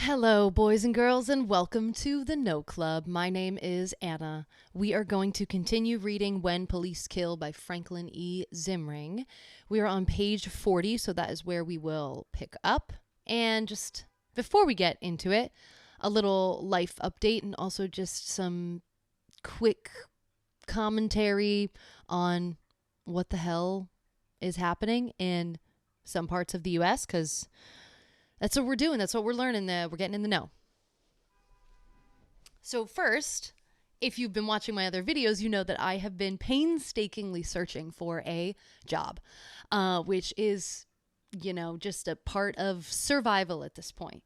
Hello, boys and girls, and welcome to the No Club. My name is Anna. We are going to continue reading When Police Kill by Franklin E. Zimring. We are on page 40, so that is where we will pick up. And just before we get into it, a little life update and also just some quick commentary on what the hell is happening in some parts of the U.S., because that's what we're doing. That's what we're learning. We're getting in the know. So first, if you've been watching my other videos, you know that I have been painstakingly searching for a job, which is, just a part of survival at this point.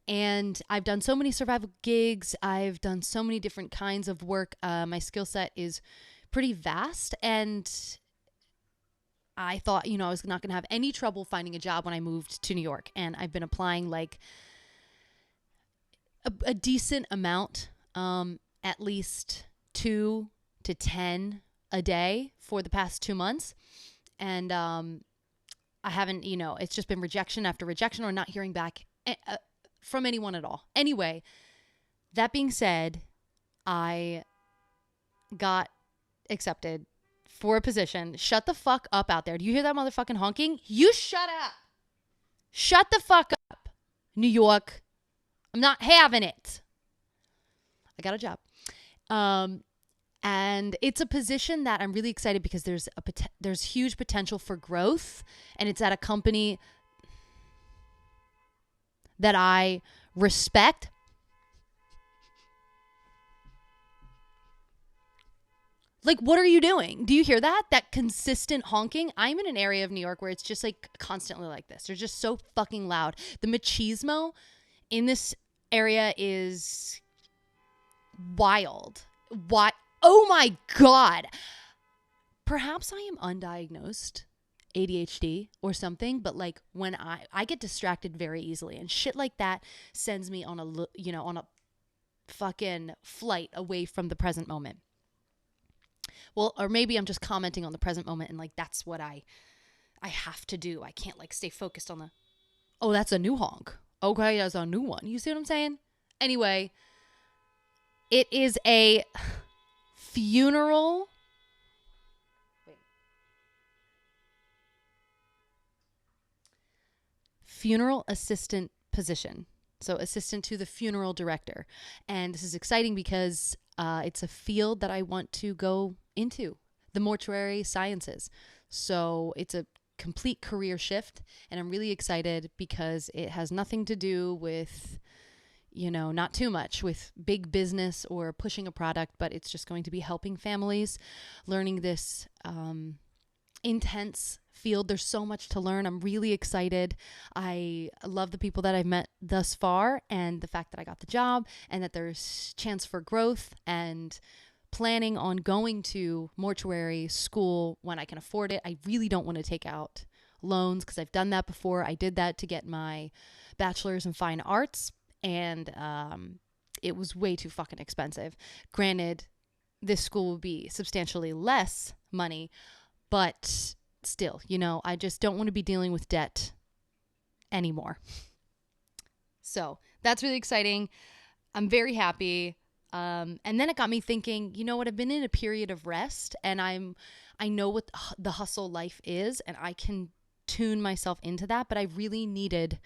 And I've done so many survival gigs. I've done so many different kinds of work. My skill set is pretty vast, and I thought, I was not going to have any trouble finding a job when I moved to New York. And I've been applying like a decent amount, at least 2 to 10 a day for the past 2 months. And I haven't, it's just been rejection after rejection or not hearing back from anyone at all. Anyway, that being said, I got accepted for a position. Shut the fuck up out there. Do you hear that motherfucking honking? You shut up. Shut the fuck up. New York. I'm not having it. I got a job. And it's a position that I'm really excited because there's huge potential for growth, and it's at a company that I respect. Like, what are you doing? Do you hear that? That consistent honking? I'm in an area of New York where it's just like constantly like this. They're just so fucking loud. The machismo in this area is wild. What? Oh my God. Perhaps I am undiagnosed ADHD or something, but like when I get distracted very easily, and shit like that sends me on a fucking flight away from the present moment. Well, or maybe I'm just commenting on the present moment and like that's what I have to do. I can't like stay focused on oh, that's a new honk. Okay, that's a new one. You see what I'm saying? Anyway, it is a funeral. Funeral assistant position. So assistant to the funeral director. And this is exciting because it's a field that I want to go into, the mortuary sciences. So it's a complete career shift, and I'm really excited because it has nothing to do with, not too much with big business or pushing a product, but it's just going to be helping families, learning this intense field. There's so much to learn. I'm really excited. I love the people that I've met thus far, and the fact that I got the job and that there's chance for growth, and planning on going to mortuary school when I can afford it. I really don't want to take out loans because I've done that before. I did that to get my bachelor's in fine arts, and it was way too fucking expensive. Granted, this school will be substantially less money, but still, I just don't want to be dealing with debt anymore. So that's really exciting. I'm very happy. And then it got me thinking, you know what? I've been in a period of rest, and I know what the hustle life is, and I can tune myself into that. But I really needed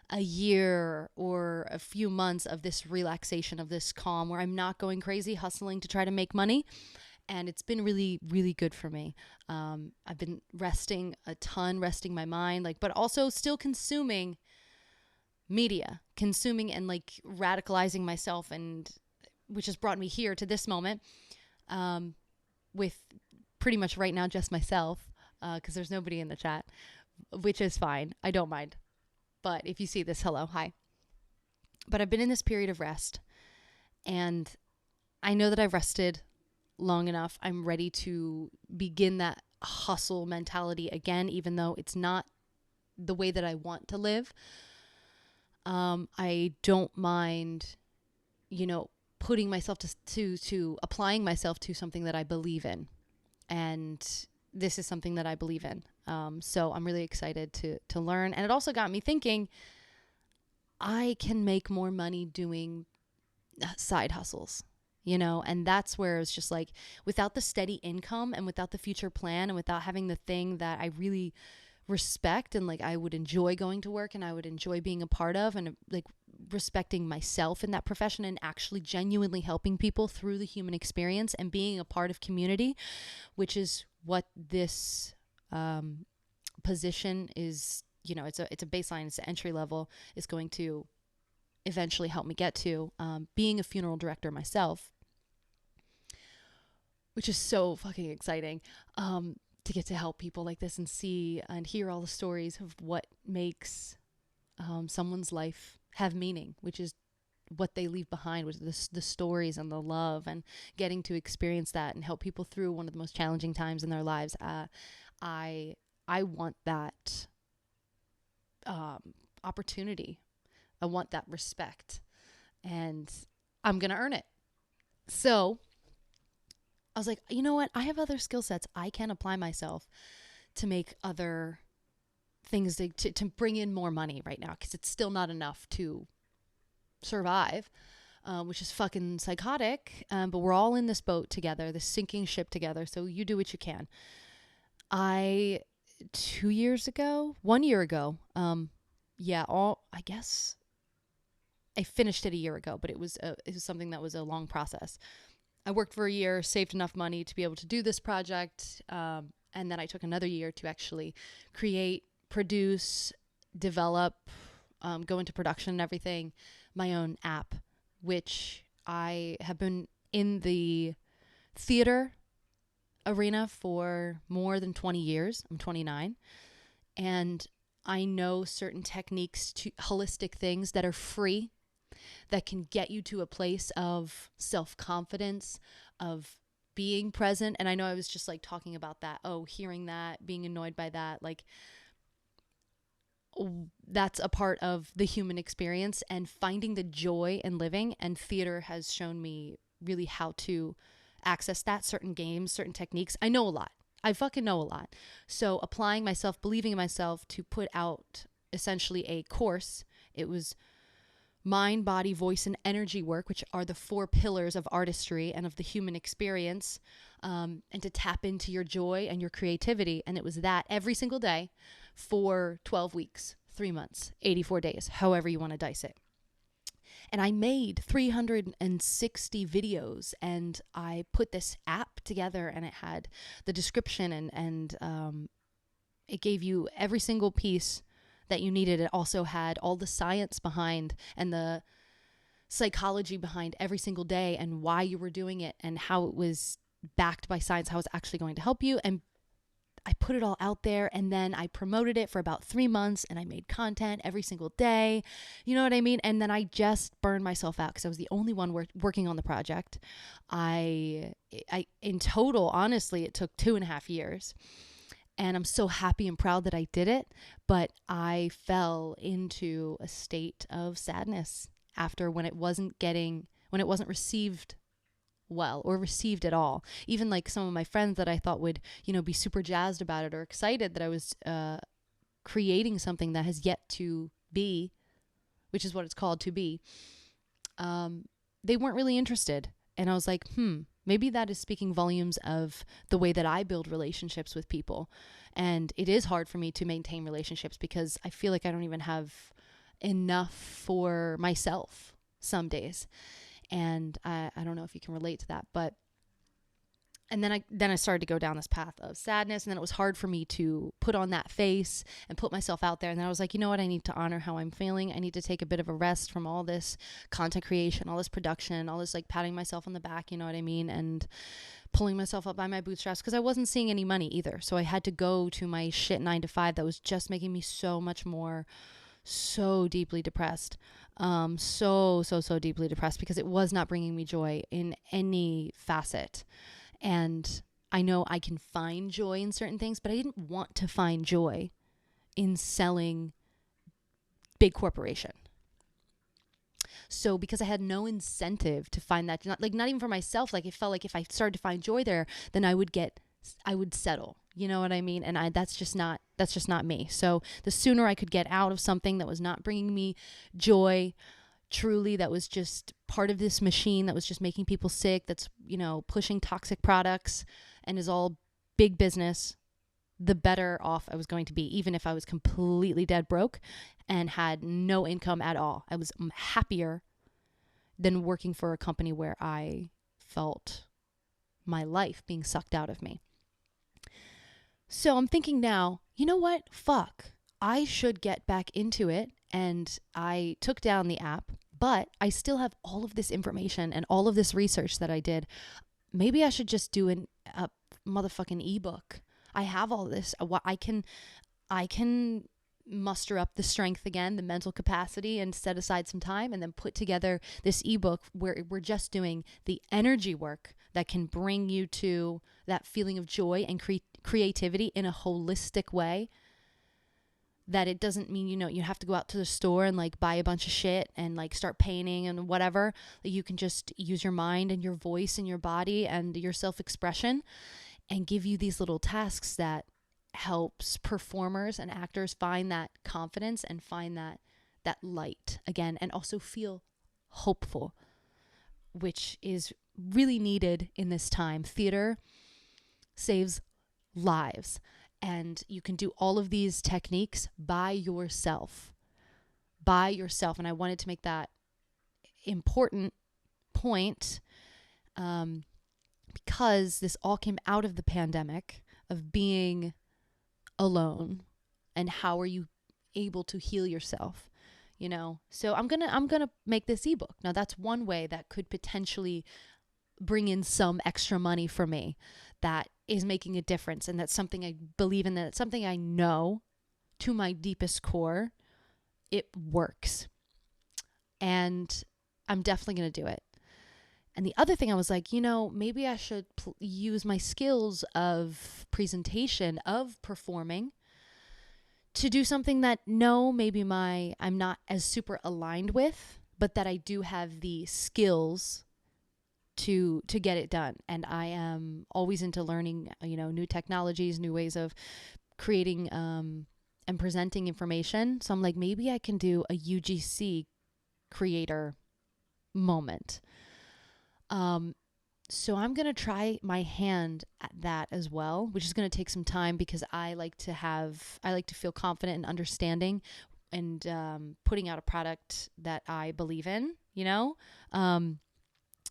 a year or a few months of this relaxation, of this calm, where I'm not going crazy hustling to try to make money. And it's been really, really good for me. I've been resting a ton, resting my mind, but also still consuming media, consuming and radicalizing myself, and which has brought me here to this moment, with pretty much right now just myself, because there's nobody in the chat, which is fine. I don't mind. But if you see this, hello, hi. But I've been in this period of rest, and I know that I've rested long enough. I'm ready to begin that hustle mentality again, even though it's not the way that I want to live. I don't mind, putting myself to applying myself to something that I believe in. And this is something that I believe in. So I'm really excited to learn. And it also got me thinking, I can make more money doing side hustles, and that's where it's just like, without the steady income and without the future plan and without having the thing that I really respect and like I would enjoy going to work and I would enjoy being a part of, and like respecting myself in that profession and actually genuinely helping people through the human experience and being a part of community, which is what this position is. It's a baseline, it's an entry level, is going to eventually help me get to, being a funeral director myself, which is so fucking exciting, to get to help people like this and see and hear all the stories of what makes someone's life have meaning, which is what they leave behind, with the stories and the love, and getting to experience that and help people through one of the most challenging times in their lives. I want that opportunity. I want that respect, and I'm going to earn it. So I was like, you know what? I have other skill sets. I can apply myself to make other things to bring in more money right now, because it's still not enough to survive, which is fucking psychotic. But we're all in this boat together, this sinking ship together. So you do what you can. 1 year ago, I guess I finished it a year ago, but it was something that was a long process. I worked for a year, saved enough money to be able to do this project, and then I took another year to actually create, produce, develop, go into production and everything, my own app, which I have been in the theater arena for more than 20 years. I'm 29, and I know certain techniques, to holistic things that are free, that can get you to a place of self-confidence, of being present. And I know I was just like talking about that, hearing that, being annoyed by that, like that's a part of the human experience, and finding the joy in living. And theater has shown me really how to access that, certain games, certain techniques. I know a lot. I fucking know a lot. So applying myself, believing in myself, to put out essentially a course. It was mind, body, voice, and energy work, which are the 4 pillars of artistry and of the human experience, and to tap into your joy and your creativity. And it was that every single day for 12 weeks, 3 months, 84 days, however you want to dice it. And I made 360 videos, and I put this app together, and it had the description and it gave you every single piece that you needed. It also had all the science behind and the psychology behind every single day, and why you were doing it, and how it was backed by science, how it's actually going to help you. And I put it all out there, and then I promoted it for about 3 months, and I made content every single day. You know what I mean? And then I just burned myself out, because I was the only one working on the project. I in total, honestly, it took 2.5 years. And I'm so happy and proud that I did it. But I fell into a state of sadness after, when it wasn't received well, or received at all. Even like some of my friends that I thought would, be super jazzed about it or excited that I was creating something that has yet to be, which is what it's called, to be, they weren't really interested. And I was like, maybe that is speaking volumes of the way that I build relationships with people. And it is hard for me to maintain relationships, because I feel like I don't even have enough for myself some days. And I don't know if you can relate to that, but and then I started to go down this path of sadness, and then it was hard for me to put on that face and put myself out there. And then I was like, you know what? I need to honor how I'm feeling. I need to take a bit of a rest from all this content creation, all this production, all this like patting myself on the back, you know what I mean? And pulling myself up by my bootstraps, because I wasn't seeing any money either. So I had to go to my shit 9-to-5 that was just making me so much more, so deeply depressed. So deeply depressed, because it was not bringing me joy in any facet. And I know I can find joy in certain things, but I didn't want to find joy in selling big corporation. So because I had no incentive to find that, not even for myself, like it felt like if I started to find joy there, then I would settle. You know what I mean? And that's just not me. So the sooner I could get out of something that was not bringing me joy, truly, that was just part of this machine that was just making people sick, that's, pushing toxic products and is all big business, the better off I was going to be, even if I was completely dead broke and had no income at all. I was happier than working for a company where I felt my life being sucked out of me. So I'm thinking now, you know what? Fuck. I should get back into it. And I took down the app, but I still have all of this information and all of this research that I did. Maybe I should just do a motherfucking ebook. I have all this. I can muster up the strength again, the mental capacity, and set aside some time and then put together this ebook where we're just doing the energy work that can bring you to that feeling of joy and creativity in a holistic way. That it doesn't mean, you have to go out to the store and like buy a bunch of shit and like start painting and whatever. You can just use your mind and your voice and your body and your self-expression and give you these little tasks that helps performers and actors find that confidence and find that light again, and also feel hopeful, which is really needed in this time. Theater saves lives, and you can do all of these techniques by yourself. And I wanted to make that important point, because this all came out of the pandemic of being alone, and how are you able to heal yourself, so I'm gonna make this ebook. Now that's one way that could potentially bring in some extra money for me, that is making a difference, and that's something I believe in, that it's something I know to my deepest core it works, and I'm definitely gonna do it. And the other thing, I was like, maybe I should use my skills of presentation, of performing, to do something that maybe I'm not as super aligned with, but that I do have the skills to get it done. And I am always into learning, new technologies, new ways of creating and presenting information. So I'm like, maybe I can do a UGC creator moment. So I'm going to try my hand at that as well, which is going to take some time, because I like to feel confident and understanding and putting out a product that I believe in,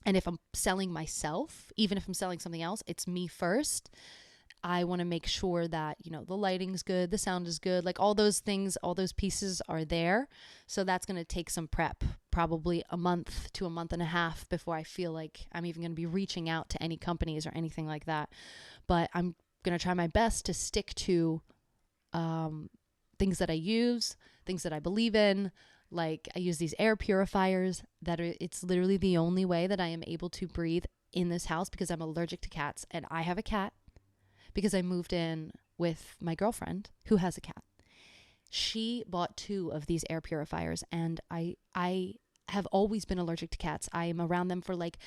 and if I'm selling myself, even if I'm selling something else, it's me first. I want to make sure that, the lighting's good, the sound is good, like all those things, all those pieces are there. So that's going to take some prep, probably a month to a month and a half before I feel like I'm even going to be reaching out to any companies or anything like that. But I'm going to try my best to stick to things that I use, things that I believe in. Like I use these air purifiers it's literally the only way that I am able to breathe in this house, because I'm allergic to cats, and I have a cat because I moved in with my girlfriend who has a cat. She bought 2 of these air purifiers, and I have always been allergic to cats. I am around them for like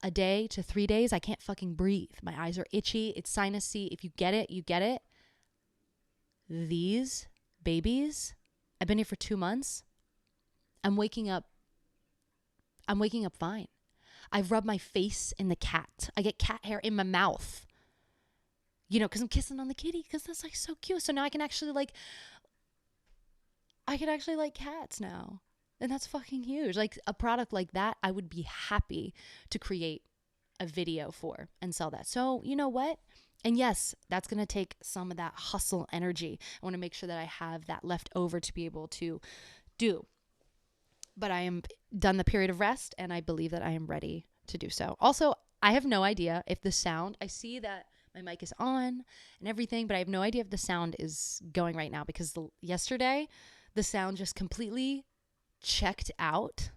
a day to 3 days. I can't fucking breathe. My eyes are itchy. It's sinusy. If you get it, you get it. These babies, I've been here for 2 months. I'm waking up fine. I've rubbed my face in the cat. I get cat hair in my mouth. Because I'm kissing on the kitty, because that's like so cute. So now I can actually like cats now. And that's fucking huge. Like a product like that, I would be happy to create a video for and sell that. So you know what? And yes, that's going to take some of that hustle energy. I want to make sure that I have that left over to be able to do. But I am done the period of rest, and I believe that I am ready to do so. Also, I have no idea if the sound, I see that my mic is on and everything, but I have no idea if the sound is going right now, because yesterday the sound just completely checked out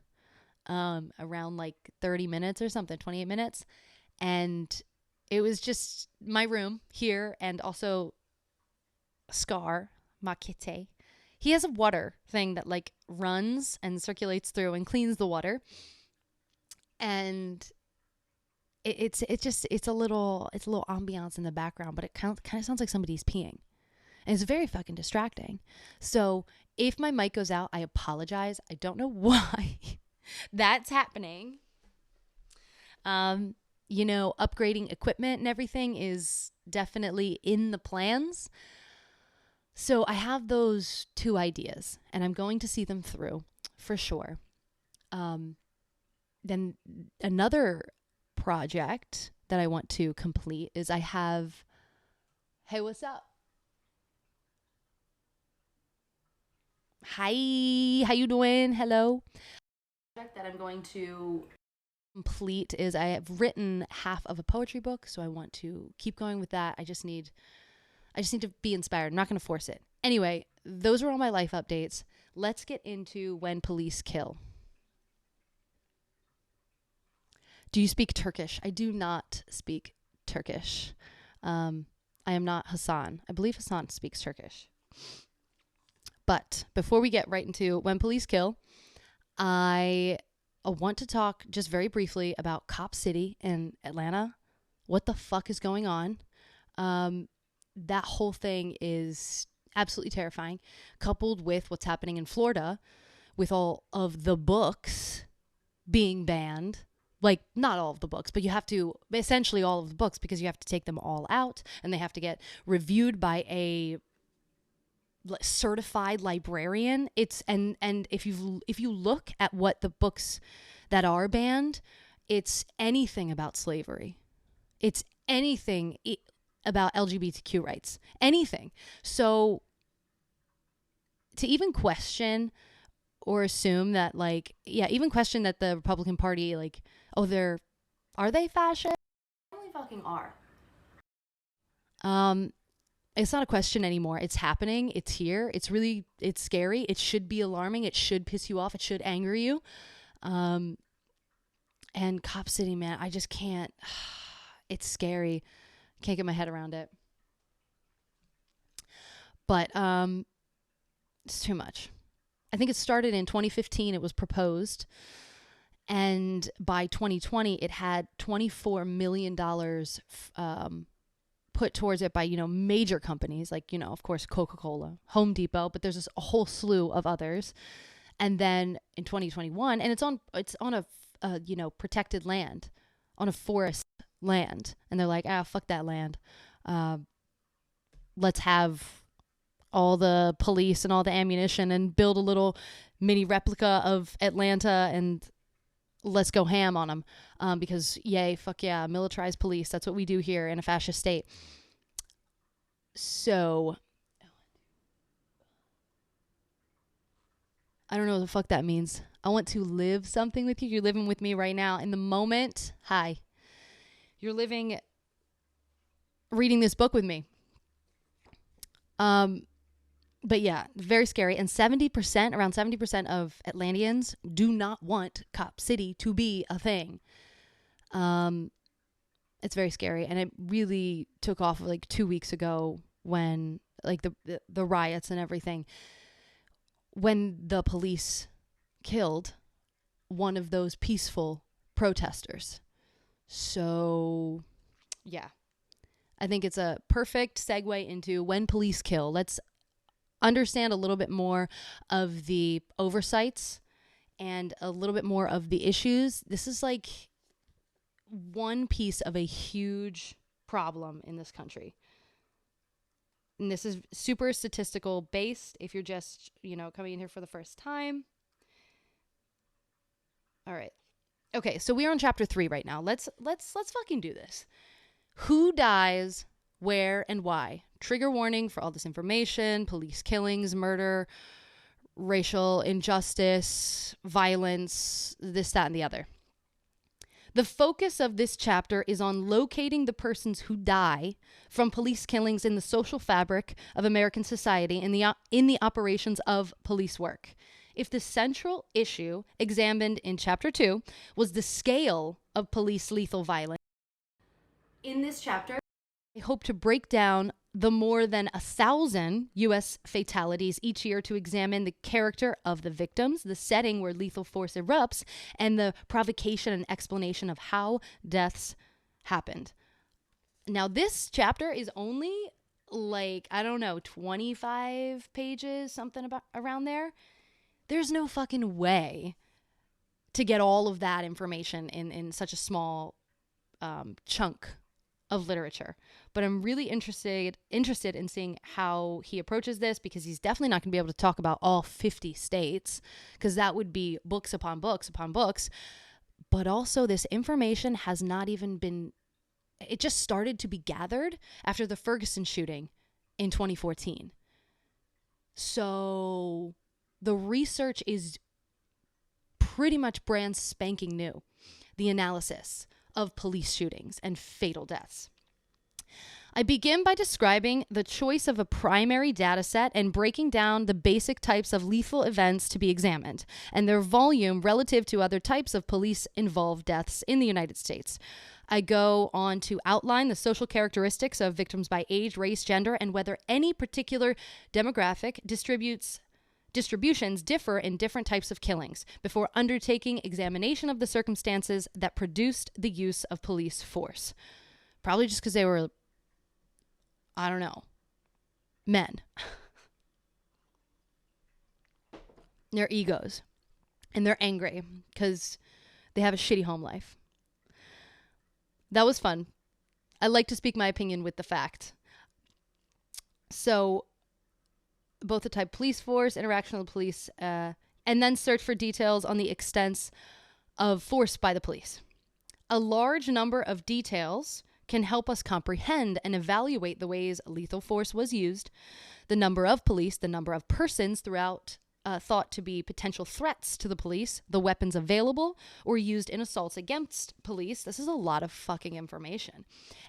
around like 30 minutes or something, 28 minutes. And it was just my room here, and also Scar, my kitty. He has a water thing that like runs and circulates through and cleans the water. And it's a little ambiance in the background, but it kind of sounds like somebody's peeing. And it's very fucking distracting. So if my mic goes out, I apologize. I don't know why that's happening. Upgrading equipment and everything is definitely in the plans. So I have those two ideas, and I'm going to see them through for sure. Then another project that I want to complete is I have, hey, what's up? Hi, how you doing? Hello. Project that I'm going to complete is I have written half of a poetry book, so I want to keep going with that. I just need to be inspired. I'm not going to force it. Anyway, those are all my life updates. Let's get into When Police Kill. Do you speak Turkish? I do not speak Turkish. I am not Hassan. I believe Hassan speaks Turkish. But before we get right into When Police Kill, I want to talk just very briefly about Cop City in Atlanta. What the fuck is going on? That whole thing is absolutely terrifying, coupled with what's happening in Florida with all of the books being banned. Like, not all of the books, but you have to, essentially all of the books, because you have to take them all out and they have to get reviewed by a certified librarian. And if you look at what the books that are banned, it's anything about slavery. It's anything about LGBTQ rights. Anything. So to even question or assume that, like, yeah, even question that the Republican Party, like, oh, are they fascist? They really fucking are. It's not a question anymore. It's happening. It's here. It's scary. It should be alarming. It should piss you off. It should anger you. And Cop City, man, I just can't. It's scary. Can't get my head around it. But it's too much. I think it started in 2015. It was proposed. And by 2020, it had $24 million put towards it by, major companies like, of course, Coca-Cola, Home Depot, but there's a whole slew of others. And then in 2021, and it's on a protected land, on a forest land. And they're like, fuck that land. Let's have all the police and all the ammunition and build a little mini replica of Atlanta and let's go ham on them. Because yay, fuck yeah, militarized police. That's what we do here in a fascist state. So I don't know what the fuck that means. I want to live something with you. You're living with me right now in the moment. Hi. You're reading this book with me. But yeah, very scary. And around 70% of Atlanteans do not want Cop City to be a thing. It's very scary. And it really took off like 2 weeks ago when like the riots and everything, when the police killed one of those peaceful protesters. So yeah, I think it's a perfect segue into When Police Kill. Let's understand a little bit more of the oversights and a little bit more of the issues. This is like one piece of a huge problem in this country. And this is super statistical based if you're just, coming in here for the first time. All right. Okay, so we're on chapter 3 right now. Let's fucking do this. Who dies, where, and why? Trigger warning for all this information: police killings, murder, racial injustice, violence, this, that, and the other. The focus of this chapter is on locating the persons who die from police killings in the social fabric of American society in the operations of police work. If the central issue examined in chapter 2 was the scale of police lethal violence, in this chapter, I hope to break down the more than 1,000 U.S. fatalities each year to examine the character of the victims, the setting where lethal force erupts, and the provocation and explanation of how deaths happened. Now, this chapter is only 25 pages, something about around there. There's no fucking way to get all of that information in such a small chunk of literature. But I'm really interested in seeing how he approaches this, because he's definitely not going to be able to talk about all 50 states, because that would be books upon books upon books. But also, this information has not even been, it just started to be gathered after the Ferguson shooting in 2014. So the research is pretty much brand spanking new. The analysis of police shootings and fatal deaths. I begin by describing the choice of a primary data set and breaking down the basic types of lethal events to be examined and their volume relative to other types of police-involved deaths in the United States. I go on to outline the social characteristics of victims by age, race, gender, and whether any particular demographic distributions differ in different types of killings before undertaking examination of the circumstances that produced the use of police force. Probably just because they were, I don't know, men. They're egos. And they're angry because they have a shitty home life. That was fun. I like to speak my opinion with the fact. So, both the type police force, interaction with the police, and then search for details on the extents of force by the police. A large number of details can help us comprehend and evaluate the ways lethal force was used, the number of police, the number of persons throughout thought to be potential threats to the police, the weapons available or used in assaults against police. This is a lot of fucking information.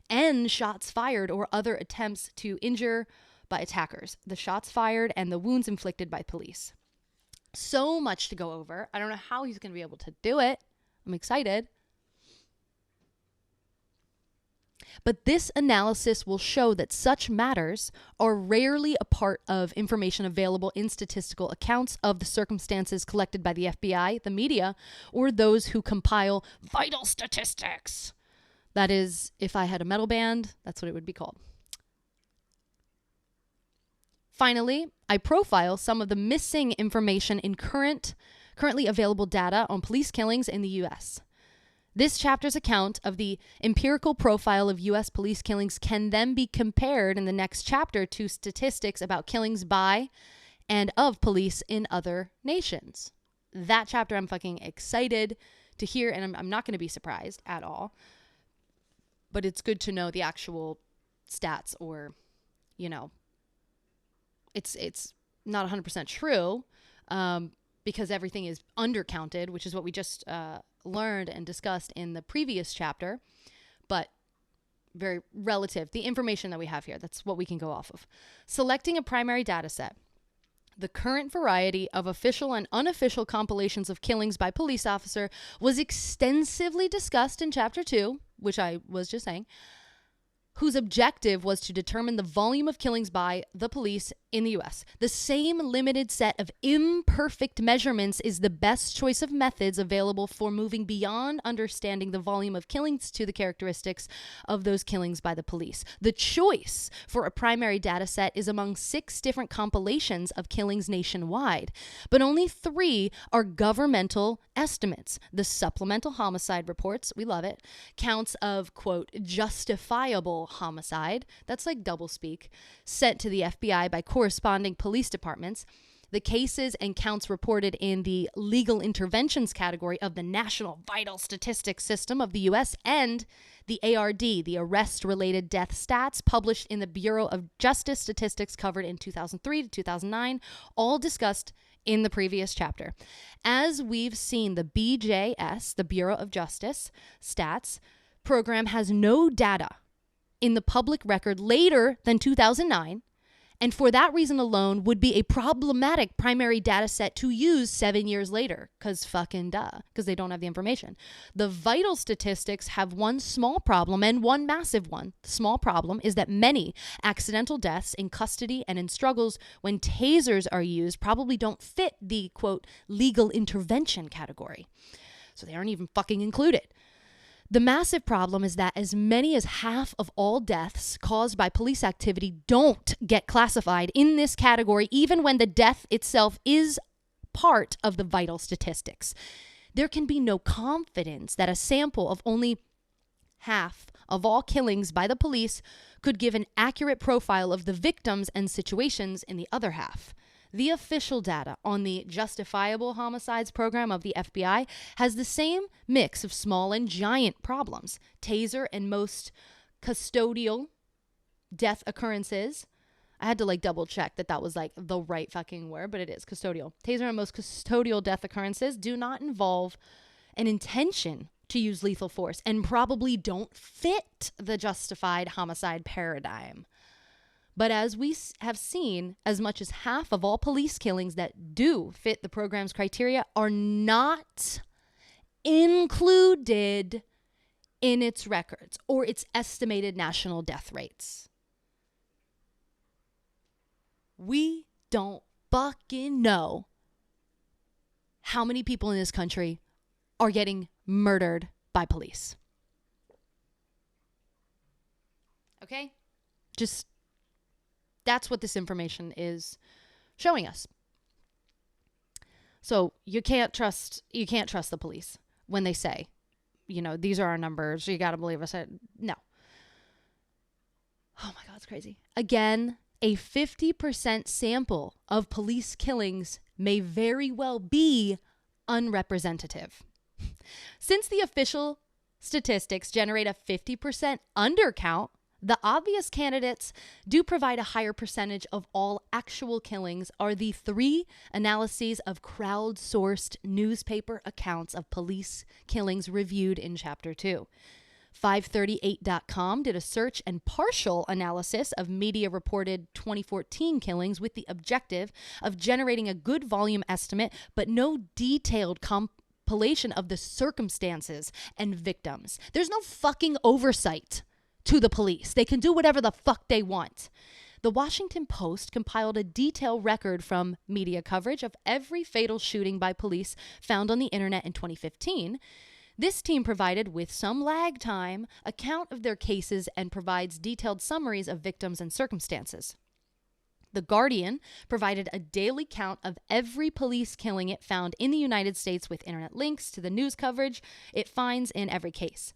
And shots fired or other attempts to injure by attackers, the shots fired and the wounds inflicted by police. So much to go over. I don't know how he's going to be able to do it. I'm excited. But this analysis will show that such matters are rarely a part of information available in statistical accounts of the circumstances collected by the FBI, the media, or those who compile vital statistics. That is, if I had a metal band, that's what it would be called. Finally, I profile some of the missing information in currently available data on police killings in the U.S. This chapter's account of the empirical profile of U.S. police killings can then be compared in the next chapter to statistics about killings by and of police in other nations. That chapter I'm fucking excited to hear, and I'm not going to be surprised at all. But it's good to know the actual stats, or, you know, it's not 100% true, because everything is undercounted, which is what we just learned and discussed in the previous chapter, but very relative. The information that we have here, that's what we can go off of. Selecting a primary data set. The current variety of official and unofficial compilations of killings by police officer was extensively discussed in Chapter 2, which I was just saying, whose objective was to determine the volume of killings by the police in the U.S. The same limited set of imperfect measurements is the best choice of methods available for moving beyond understanding the volume of killings to the characteristics of those killings by the police. The choice for a primary data set is among 6 different compilations of killings nationwide, but only 3 are governmental estimates. The supplemental homicide reports, we love it, counts of, quote, justifiable homicide, that's like doublespeak, sent to the FBI by corresponding police departments. The cases and counts reported in the legal interventions category of the National Vital Statistics System of the U.S. and the ARD, the arrest-related death stats published in the Bureau of Justice Statistics covered in 2003 to 2009, all discussed in the previous chapter. As we've seen, the BJS, the Bureau of Justice Stats program, has no data in the public record later than 2009, and for that reason alone would be a problematic primary data set to use 7 years later, because fucking duh, because they don't have the information. The vital statistics have one small problem and one massive one. The small problem is that many accidental deaths in custody and in struggles when tasers are used probably don't fit the, quote, legal intervention category. So they aren't even fucking included. The massive problem is that as many as half of all deaths caused by police activity don't get classified in this category, even when the death itself is part of the vital statistics. There can be no confidence that a sample of only half of all killings by the police could give an accurate profile of the victims and situations in the other half. The official data on the Justifiable Homicides program of the FBI has the same mix of small and giant problems. Taser and most custodial death occurrences. I had to double check that was the right fucking word, but it is custodial. Taser and most custodial death occurrences do not involve an intention to use lethal force and probably don't fit the justified homicide paradigm. But as we have seen, as much as half of all police killings that do fit the program's criteria are not included in its records or its estimated national death rates. We don't fucking know how many people in this country are getting murdered by police. Okay? Just... that's what this information is showing us. So you can't trust the police when they say, these are our numbers. You got to believe us. No. Oh my God, it's crazy. Again, a 50% sample of police killings may very well be unrepresentative. Since the official statistics generate a 50% undercount, the obvious candidates do provide a higher percentage of all actual killings are the 3 analyses of crowdsourced newspaper accounts of police killings reviewed in Chapter 2. 538.com did a search and partial analysis of media-reported 2014 killings with the objective of generating a good volume estimate, but no detailed compilation of the circumstances and victims. There's no fucking oversight to the police. They can do whatever the fuck they want. The Washington Post compiled a detailed record from media coverage of every fatal shooting by police found on the internet in 2015. This team provided, with some lag time, account of their cases and provides detailed summaries of victims and circumstances. The Guardian provided a daily count of every police killing it found in the United States with internet links to the news coverage it finds in every case.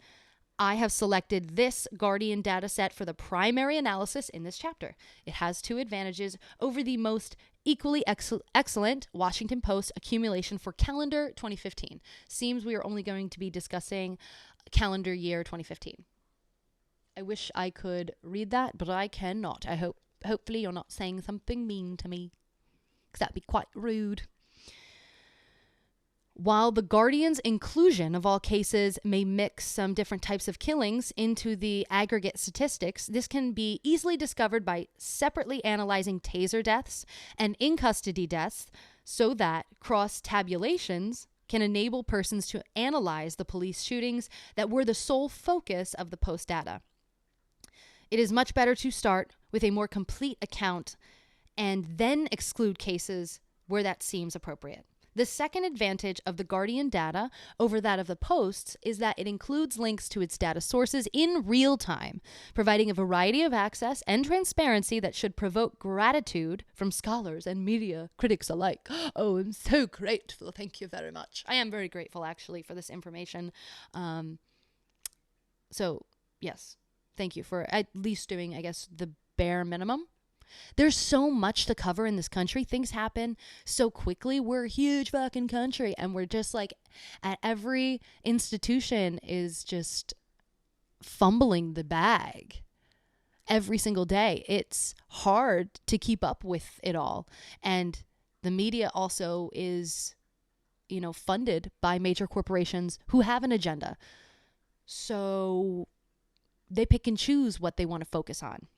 I have selected this Guardian dataset for the primary analysis in this chapter. It has 2 advantages over the most equally excellent Washington Post accumulation for calendar 2015. Seems we are only going to be discussing calendar year 2015. I wish I could read that, but I cannot. Hopefully you're not saying something mean to me, because that'd be quite rude. While the Guardian's inclusion of all cases may mix some different types of killings into the aggregate statistics, this can be easily discovered by separately analyzing taser deaths and in-custody deaths so that cross-tabulations can enable persons to analyze the police shootings that were the sole focus of the Post data. It is much better to start with a more complete account and then exclude cases where that seems appropriate. The second advantage of the Guardian data over that of the Post's is that it includes links to its data sources in real time, providing a variety of access and transparency that should provoke gratitude from scholars and media critics alike. Oh, I'm so grateful. Thank you very much. I am very grateful, actually, for this information. So, yes, thank you for at least doing, I guess, the bare minimum. There's so much to cover in this country. Things happen so quickly. We're a huge fucking country, and we're just at every institution is just fumbling the bag every single day. It's hard to keep up with it all. And the media also is, funded by major corporations who have an agenda. So they pick and choose what they want to focus on.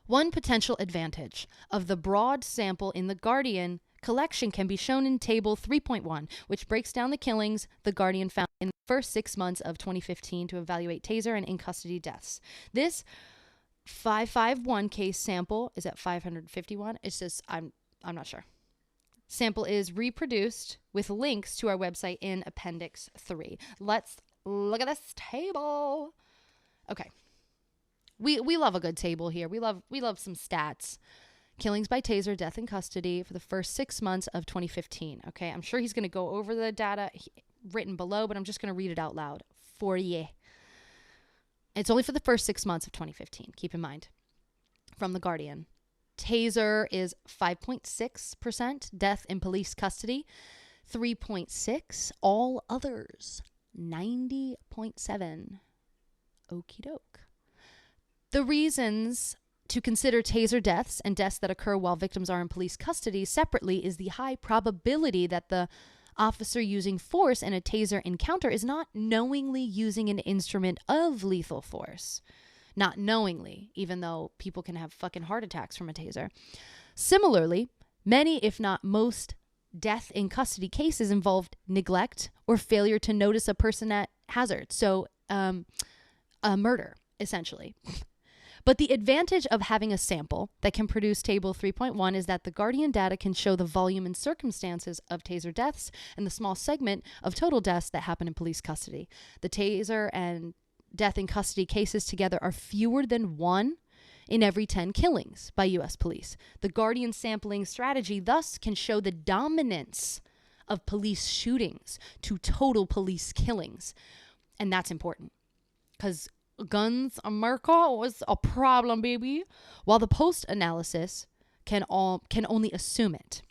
One potential advantage of the broad sample in the Guardian collection can be shown in Table 3.1, which breaks down the killings the Guardian found in the first 6 months of 2015 to evaluate taser and in-custody deaths. This 551 case sample is at 551. It's just, I'm not sure. Sample is reproduced with links to our website in Appendix 3. Let's Look at this table. Okay. We love a good table here. We love some stats. Killings by taser, death in custody for the first 6 months of 2015. Okay, I'm sure he's going to go over the data written below, but I'm just going to read it out loud for you. It's only for the first 6 months of 2015. Keep in mind. From The Guardian. Taser is 5.6%. Death in police custody, 3.6%. All others, 90.7%. Okie doke. The reasons to consider taser deaths and deaths that occur while victims are in police custody separately is the high probability that the officer using force in a taser encounter is not knowingly using an instrument of lethal force. Not knowingly, even though people can have fucking heart attacks from a taser. Similarly, many, if not most, death in custody cases involved neglect or failure to notice a person at hazard. So, a murder, essentially. But the advantage of having a sample that can produce Table 3.1 is that the Guardian data can show the volume and circumstances of taser deaths and the small segment of total deaths that happen in police custody. The taser and death in custody cases together are fewer than 1 in every 10 killings by U.S. police. The Guardian sampling strategy thus can show the dominance of police shootings to total police killings. And that's important because guns America was a problem, baby. While the post-analysis can only assume it.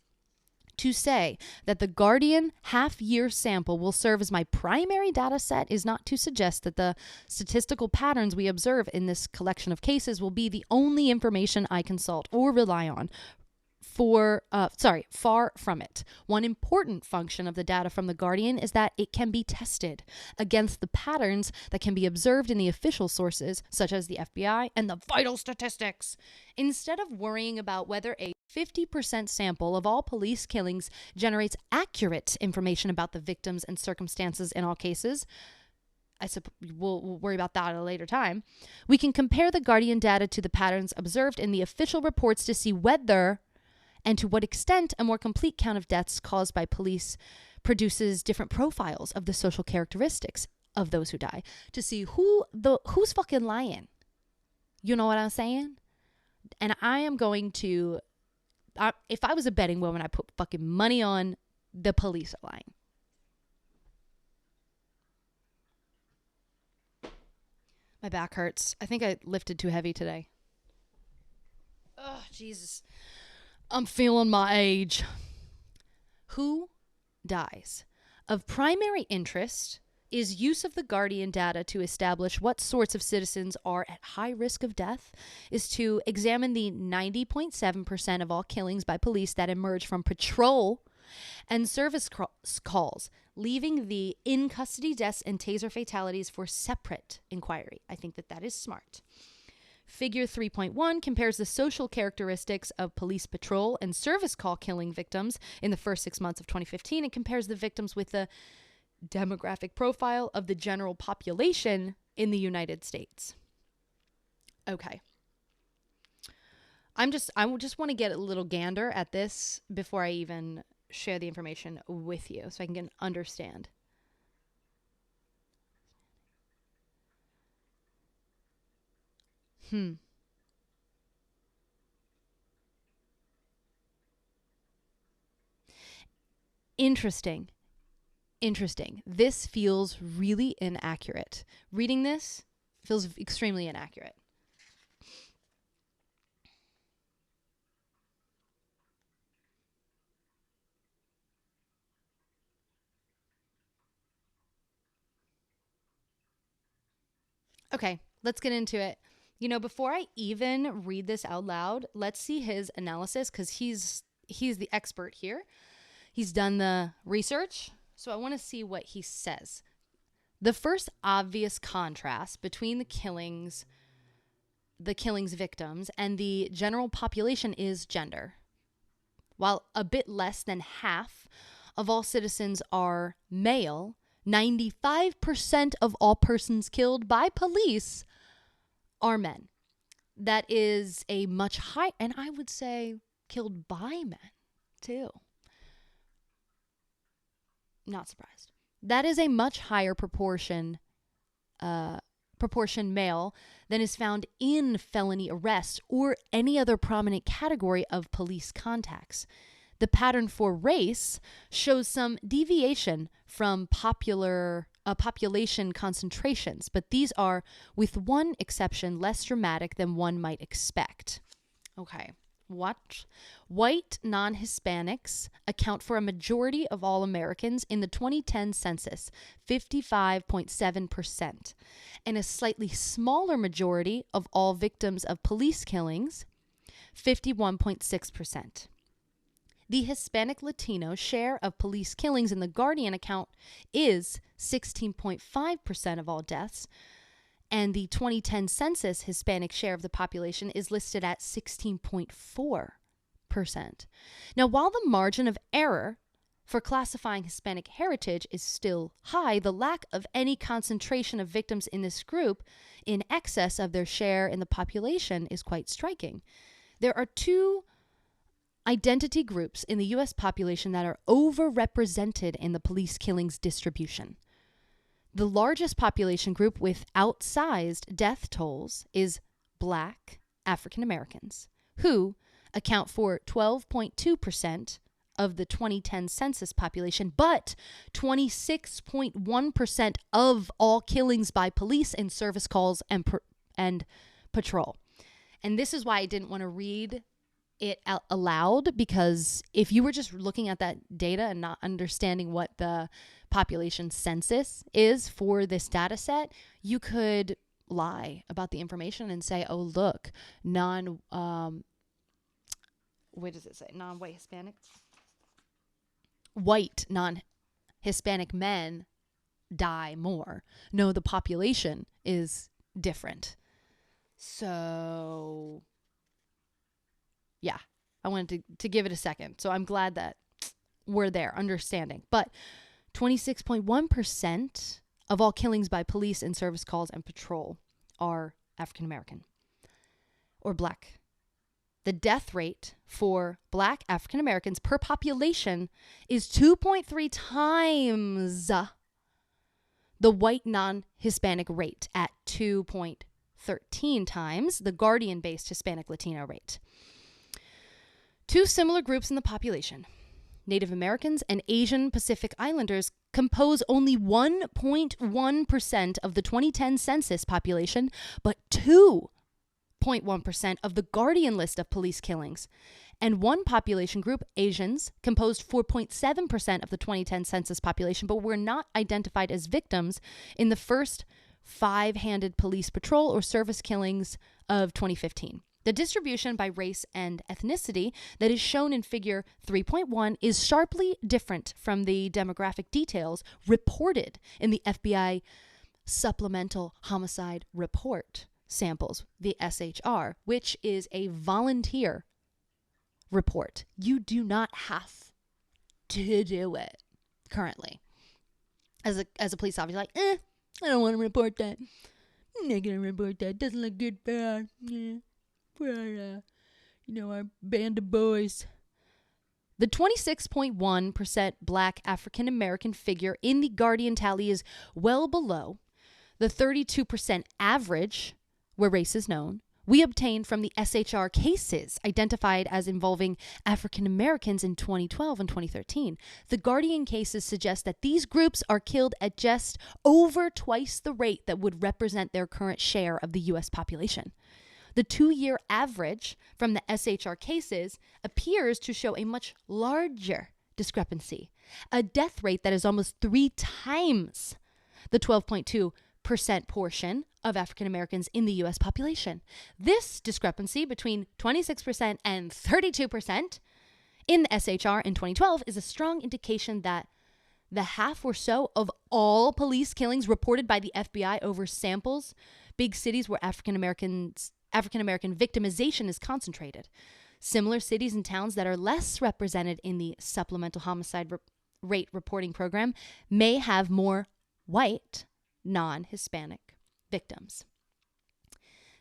To say that the Guardian half-year sample will serve as my primary data set is not to suggest that the statistical patterns we observe in this collection of cases will be the only information I consult or rely on. Far from it. One important function of the data from the Guardian is that it can be tested against the patterns that can be observed in the official sources, such as the FBI and the vital statistics. Instead of worrying about whether a 50% sample of all police killings generates accurate information about the victims and circumstances in all cases, we'll worry about that at a later time. We can compare the Guardian data to the patterns observed in the official reports to see whether and to what extent a more complete count of deaths caused by police produces different profiles of the social characteristics of those who die, to see who's fucking lying. You know what I'm saying? And I am going to, if I was a betting woman, I'd put fucking money on the police are lying. My back hurts. I think I lifted too heavy today. Oh, Jesus. I'm feeling my age. Who dies? Of primary interest is use of the Guardian data to establish what sorts of citizens are at high risk of death, is to examine the 90.7% of all killings by police that emerge from patrol and service calls, leaving the in-custody deaths and taser fatalities for separate inquiry. I think that is smart. Figure 3.1 compares the social characteristics of police patrol and service call killing victims in the first 6 months of 2015 and compares the victims with the demographic profile of the general population in the United States. Okay. I just want to get a little gander at this before I even share the information with you so I can understand. Interesting. This feels really inaccurate. Reading this feels extremely inaccurate. Okay, let's get into it. You know, before I even read this out loud, let's see his analysis because he's the expert here. He's done the research, so I want to see what he says. The first obvious contrast between the killings victims and the general population is gender. While a bit less than half of all citizens are male, 95% of all persons killed by police are men. That is a much higher, and I would say killed by men too. Not surprised. That is a much higher proportion proportion male than is found in felony arrest or any other prominent category of police contacts. The pattern for race shows some deviation from population concentrations, but these are, with one exception, less dramatic than one might expect. Okay. What? White non-Hispanics account for a majority of all Americans in the 2010 census, 55.7%, and a slightly smaller majority of all victims of police killings, 51.6%. The Hispanic Latino share of police killings in the Guardian account is 16.5% of all deaths, and the 2010 census Hispanic share of the population is listed at 16.4%. Now, while the margin of error for classifying Hispanic heritage is still high, the lack of any concentration of victims in this group in excess of their share in the population is quite striking. There are two identity groups in the U.S. population that are overrepresented in the police killings distribution. The largest population group with outsized death tolls is Black African Americans, who account for 12.2% of the 2010 census population, but 26.1% of all killings by police and service calls and patrol. And this is why I didn't want to read it out aloud, because if you were just looking at that data and not understanding what the population census is for this data set, you could lie about the information and say, oh, look, non-white Hispanics? White non-Hispanic men die more. No, the population is different. So yeah, I wanted to give it a second. So I'm glad that we're there, understanding. But 26.1% of all killings by police and service calls and patrol are African American or Black. The death rate for Black African Americans per population is 2.3 times the white non-Hispanic rate at 2.13 times the Guardian-based Hispanic Latino rate. Two similar groups in the population, Native Americans and Asian Pacific Islanders, compose only 1.1% of the 2010 census population, but 2.1% of the Guardian list of police killings. And one population group, Asians, composed 4.7% of the 2010 census population, but were not identified as victims in the first five-handed police patrol or service killings of 2015. The distribution by race and ethnicity that is shown in figure 3.1 is sharply different from the demographic details reported in the FBI Supplemental Homicide Report samples, the SHR, which is a volunteer report. You do not have to do it currently. As a police officer, like, I don't want to report that. I'm not going to report that. Doesn't look good for our band of boys. The 26.1% Black African American figure in the Guardian tally is well below the 32% average, where race is known, we obtained from the SHR cases identified as involving African Americans in 2012 and 2013. The Guardian cases suggest that these groups are killed at just over twice the rate that would represent their current share of the U.S. population. The 2-year average from the SHR cases appears to show a much larger discrepancy, a death rate that is almost 3 times the 12.2% portion of African Americans in the U.S. population. This discrepancy between 26% and 32% in the SHR in 2012 is a strong indication that the half or so of all police killings reported by the FBI over samples, big cities where African American victimization is concentrated. Similar cities and towns that are less represented in the supplemental homicide rate reporting program may have more white, non-Hispanic victims.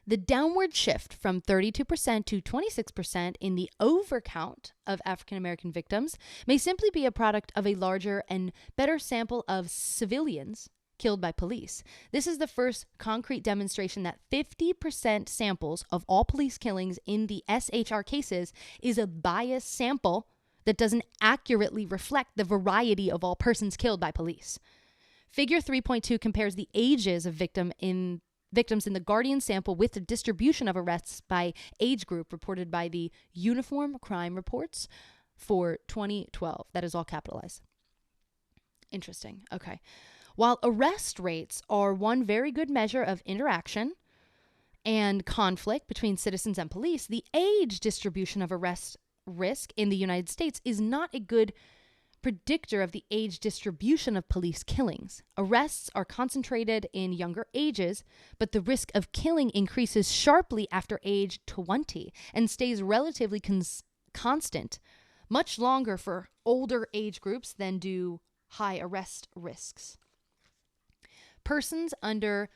The downward shift from 32% to 26% in the overcount of African American victims may simply be a product of a larger and better sample of civilians killed by police. This is the first concrete demonstration that 50% samples of all police killings in the SHR cases is a biased sample that doesn't accurately reflect the variety of all persons killed by police. Figure 3.2 compares the ages of victims in the Guardian sample with the distribution of arrests by age group reported by the Uniform Crime Reports for 2012. That is all capitalized. Interesting. Okay. While arrest rates are one very good measure of interaction and conflict between citizens and police, the age distribution of arrest risk in the United States is not a good predictor of the age distribution of police killings. Arrests are concentrated in younger ages, but the risk of killing increases sharply after age 20 and stays relatively constant, much longer for older age groups than do high arrest risks. Persons under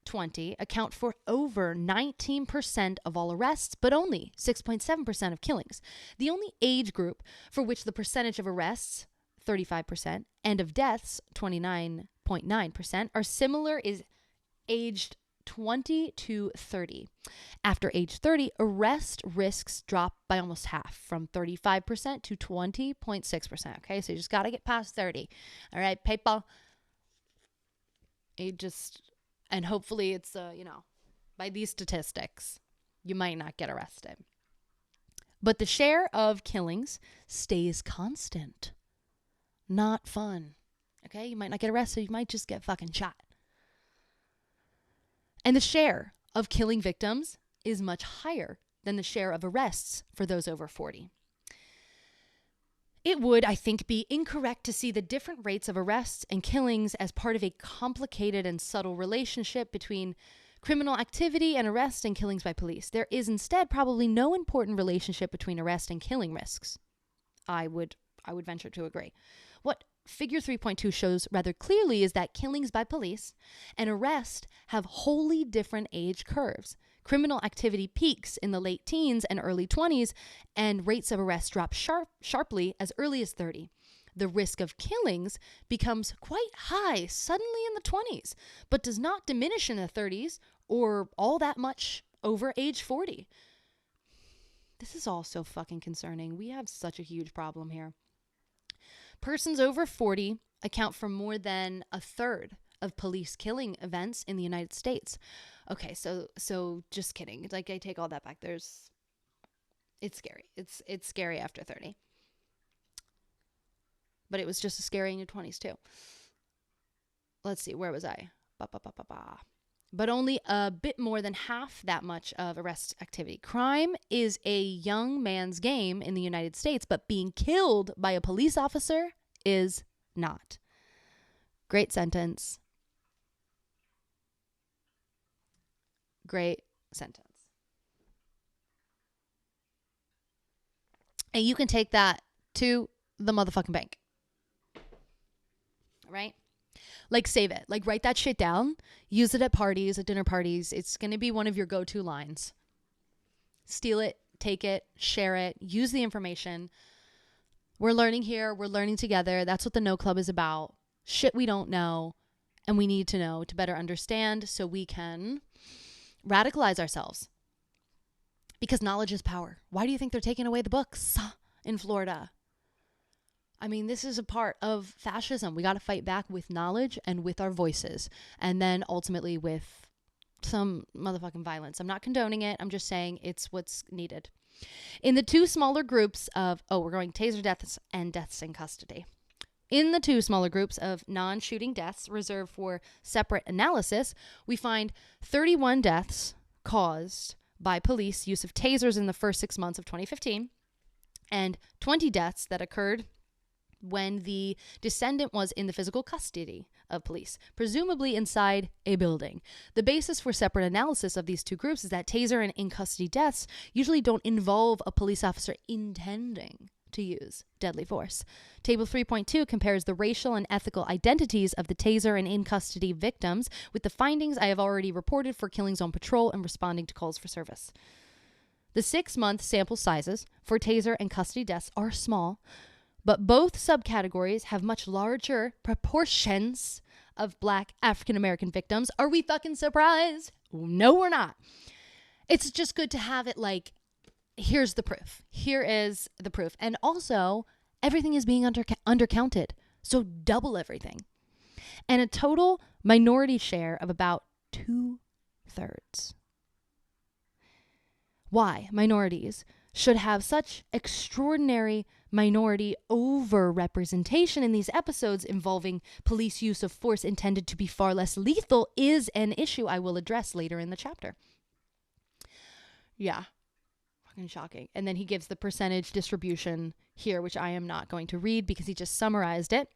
20 account for over 19% of all arrests, but only 6.7% of killings. The only age group for which the percentage of arrests, 35%, and of deaths, 29.9%, are similar is aged 20 to 30. After age 30, arrest risks drop by almost half, from 35% to 20.6%. Okay, so you just got to get past 30. All right, people. And hopefully it's, by these statistics, you might not get arrested. But the share of killings stays constant. Not fun. Okay, you might not get arrested. You might just get fucking shot. And the share of killing victims is much higher than the share of arrests for those over 40. It would, I think, be incorrect to see the different rates of arrests and killings as part of a complicated and subtle relationship between criminal activity and arrest and killings by police. There is instead probably no important relationship between arrest and killing risks. I would venture to agree. What Figure 3.2 shows rather clearly is that killings by police and arrest have wholly different age curves. Criminal activity peaks in the late teens and early 20s, and rates of arrest drop sharply as early as 30. The risk of killings becomes quite high suddenly in the 20s, but does not diminish in the 30s or all that much over age 40. This is all so fucking concerning. We have such a huge problem here. Persons over 40 account for more than a third of police killing events in the United States. Okay, so just kidding. Like, I take all that back. It's scary. It's scary after 30. But it was just as scary in your 20s too. Let's see, where was I? But only a bit more than half that much of arrest activity. Crime is a young man's game in the United States, but being killed by a police officer is not. Great sentence. Great sentence. And you can take that to the motherfucking bank. Right? Like, save it. Like, write that shit down. Use it at parties, at dinner parties. It's going to be one of your go-to lines. Steal it, take it, share it, use the information. We're learning here. We're learning together. That's what the No Club is about. Shit we don't know, and we need to know to better understand so we can radicalize ourselves. Because knowledge is power. Why do you think they're taking away the books in Florida? I mean, this is a part of fascism. We got to fight back with knowledge and with our voices. And then ultimately with some motherfucking violence. I'm not condoning it. I'm just saying it's what's needed. In the two smaller groups of, we're going taser deaths and deaths in custody. In the two smaller groups of non-shooting deaths reserved for separate analysis, we find 31 deaths caused by police use of tasers in the first 6 months of 2015 and 20 deaths that occurred when the descendant was in the physical custody of police, presumably inside a building. The basis for separate analysis of these two groups is that taser and in-custody deaths usually don't involve a police officer intending to use deadly force. Table 3.2 compares the racial and ethical identities of the taser and in-custody victims with the findings I have already reported for killings on patrol and responding to calls for service. The 6-month sample sizes for taser and custody deaths are small, but both subcategories have much larger proportions of Black African American victims. Are we fucking surprised? No, we're not. It's just good to have it like, here's the proof. Here is the proof. And also, everything is being undercounted. So double everything. And a total minority share of about 2/3. Why minorities should have such extraordinary minority overrepresentation in these episodes involving police use of force intended to be far less lethal is an issue I will address later in the chapter. Yeah, fucking shocking. And then he gives the percentage distribution here, which I am not going to read because he just summarized it.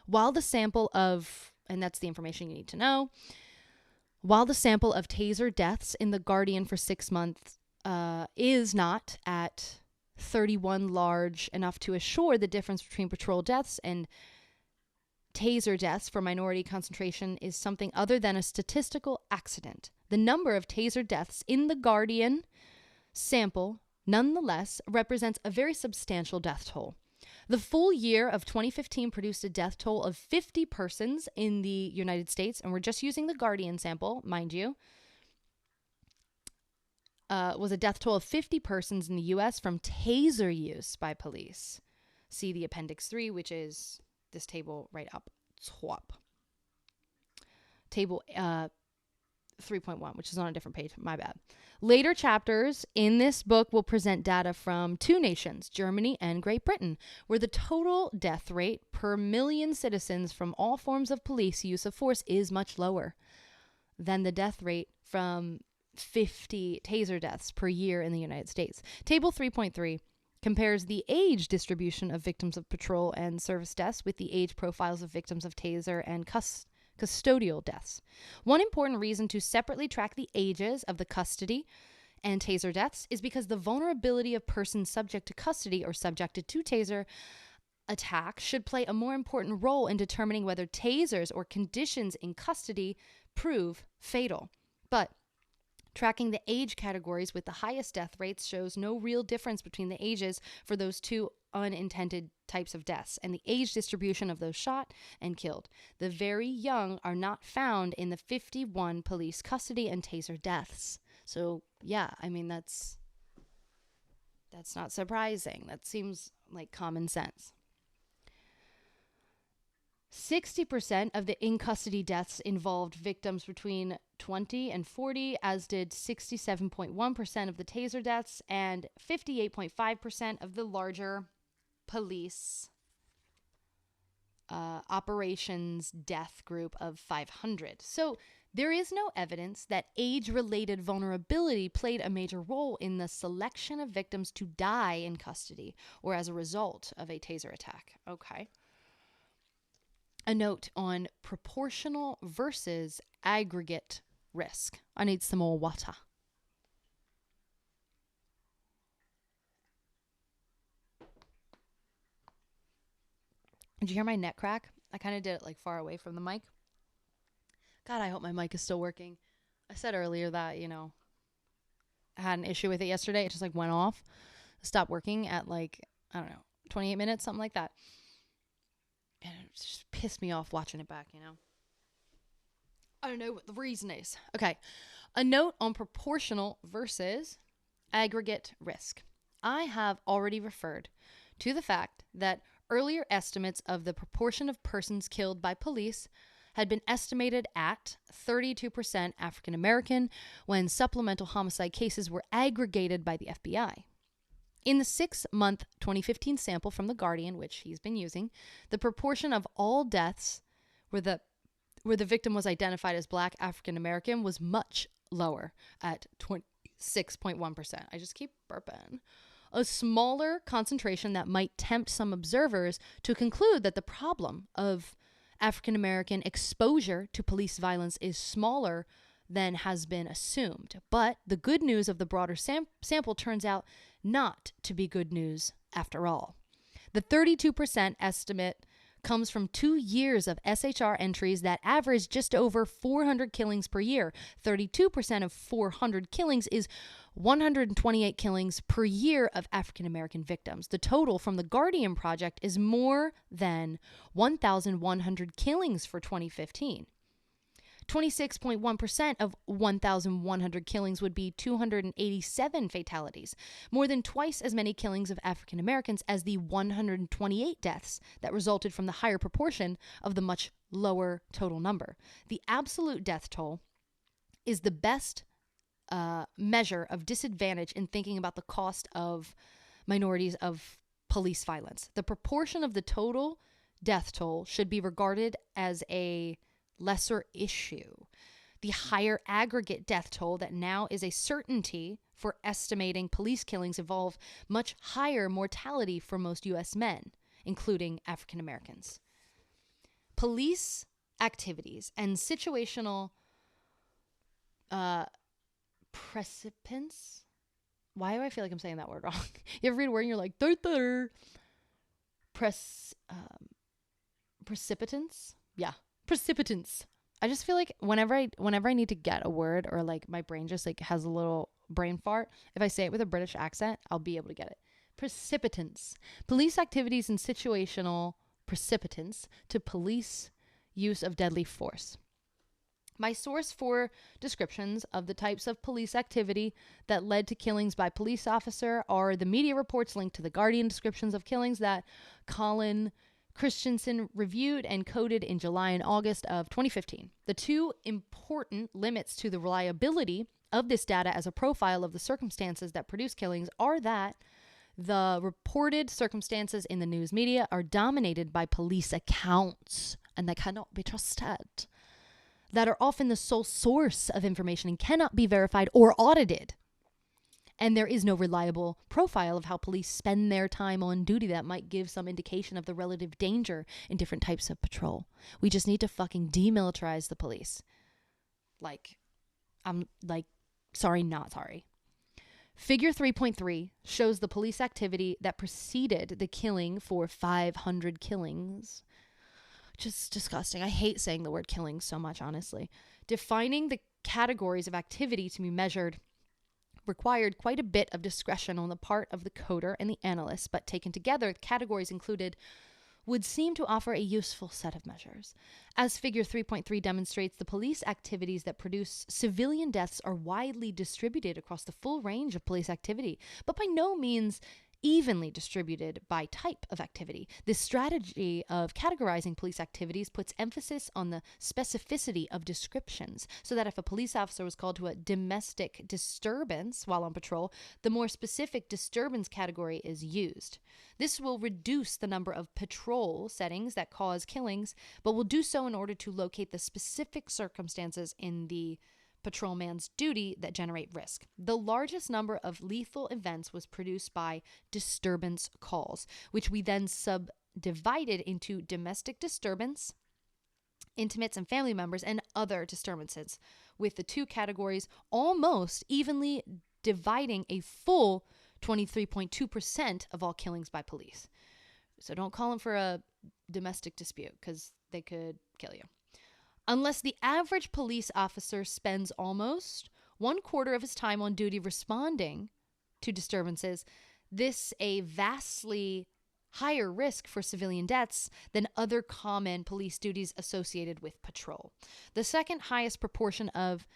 While the sample of, and that's the information you need to know, while the sample of taser deaths in the Guardian for 6 months is not at 31 large enough to assure the difference between patrol deaths and taser deaths for minority concentration is something other than a statistical accident. The number of taser deaths in the Guardian sample, nonetheless, represents a very substantial death toll. The full year of 2015 produced a death toll of 50 persons in the United States, and we're just using the Guardian sample, mind you. Was a death toll of 50 persons in the U.S. from taser use by police. See the Appendix 3, which is this table right up top. Table 3.1, which is on a different page. My bad. Later chapters in this book will present data from 2 nations, Germany and Great Britain, where the total death rate per million citizens from all forms of police use of force is much lower than the death rate from 50 taser deaths per year in the United States. Table 3.3 compares the age distribution of victims of patrol and service deaths with the age profiles of victims of taser and custodial deaths. One important reason to separately track the ages of the custody and taser deaths is because the vulnerability of persons subject to custody or subjected to taser attack should play a more important role in determining whether tasers or conditions in custody prove fatal. But tracking the age categories with the highest death rates shows no real difference between the ages for those 2 unintended types of deaths and the age distribution of those shot and killed. The very young are not found in the 51 police custody and taser deaths. So, yeah, I mean, that's not surprising. That seems like common sense. 60% of the in-custody deaths involved victims between 20 and 40, as did 67.1% of the taser deaths and 58.5% of the larger police operations death group of 500. So there is no evidence that age-related vulnerability played a major role in the selection of victims to die in custody or as a result of a taser attack. Okay. A note on proportional versus aggregate risk. I need some more water. Did you hear my neck crack? I kind of did it like far away from the mic. God, I hope my mic is still working. I said earlier that, I had an issue with it yesterday. It just like went off. Stopped working at like, I don't know, 28 minutes, something like that. And it just pissed me off watching it back, I don't know what the reason is. Okay. A note on proportional versus aggregate risk. I have already referred to the fact that earlier estimates of the proportion of persons killed by police had been estimated at 32% African American when supplemental homicide cases were aggregated by the FBI. In the 6-month 2015 sample from The Guardian, which he's been using, the proportion of all deaths where the victim was identified as Black African American was much lower at 26.1%. I just keep burping. A smaller concentration that might tempt some observers to conclude that the problem of African American exposure to police violence is smaller than has been assumed. But the good news of the broader sample turns out not to be good news after all. The 32% estimate comes from 2 years of SHR entries that average just over 400 killings per year. 32% of 400 killings is 128 killings per year of African American victims. The total from the Guardian Project is more than 1,100 killings for 2015. 26.1% of 1,100 killings would be 287 fatalities, more than twice as many killings of African Americans as the 128 deaths that resulted from the higher proportion of the much lower total number. The absolute death toll is the best measure of disadvantage in thinking about the cost of minorities of police violence. The proportion of the total death toll should be regarded as a lesser issue. The higher aggregate death toll that now is a certainty for estimating police killings involve much higher mortality for most U.S. men, including African Americans. Police activities and situational precipitants. Why do I feel like I'm saying that word wrong? You ever read a word and you're like, precipitants? Yeah. Precipitants. I just feel like whenever I need to get a word, or like my brain just like has a little brain fart, if I say it with a British accent, I'll be able to get it. Precipitants. Police activities and situational precipitants to police use of deadly force. My source for descriptions of the types of police activity that led to killings by police officer are the media reports linked to the Guardian descriptions of killings that Colin Christensen reviewed and coded in July and August of 2015. The two important limits to the reliability of this data as a profile of the circumstances that produce killings are that the reported circumstances in the news media are dominated by police accounts, and they cannot be trusted, that are often the sole source of information and cannot be verified or audited. And there is no reliable profile of how police spend their time on duty that might give some indication of the relative danger in different types of patrol. We just need to fucking demilitarize the police. Sorry, not sorry. Figure 3.3 shows the police activity that preceded the killing for 500 killings. Just disgusting. I hate saying the word killing so much, honestly. Defining the categories of activity to be measured required quite a bit of discretion on the part of the coder and the analyst, but taken together, the categories included would seem to offer a useful set of measures. As figure 3.3 demonstrates, the police activities that produce civilian deaths are widely distributed across the full range of police activity, but by no means evenly distributed by type of activity. This strategy of categorizing police activities puts emphasis on the specificity of descriptions, so that if a police officer was called to a domestic disturbance while on patrol, the more specific disturbance category is used. This will reduce the number of patrol settings that cause killings, but will do so in order to locate the specific circumstances in the patrolman's duty that generate risk. The largest number of lethal events was produced by disturbance calls, which we then subdivided into domestic disturbance, intimates and family members, and other disturbances, with the two categories almost evenly dividing a full 23.2% of all killings by police. So don't call them for a domestic dispute, because they could kill you. Unless the average police officer spends almost 1/4 of his time on duty responding to disturbances, this a vastly higher risk for civilian deaths than other common police duties associated with patrol. The second highest proportion of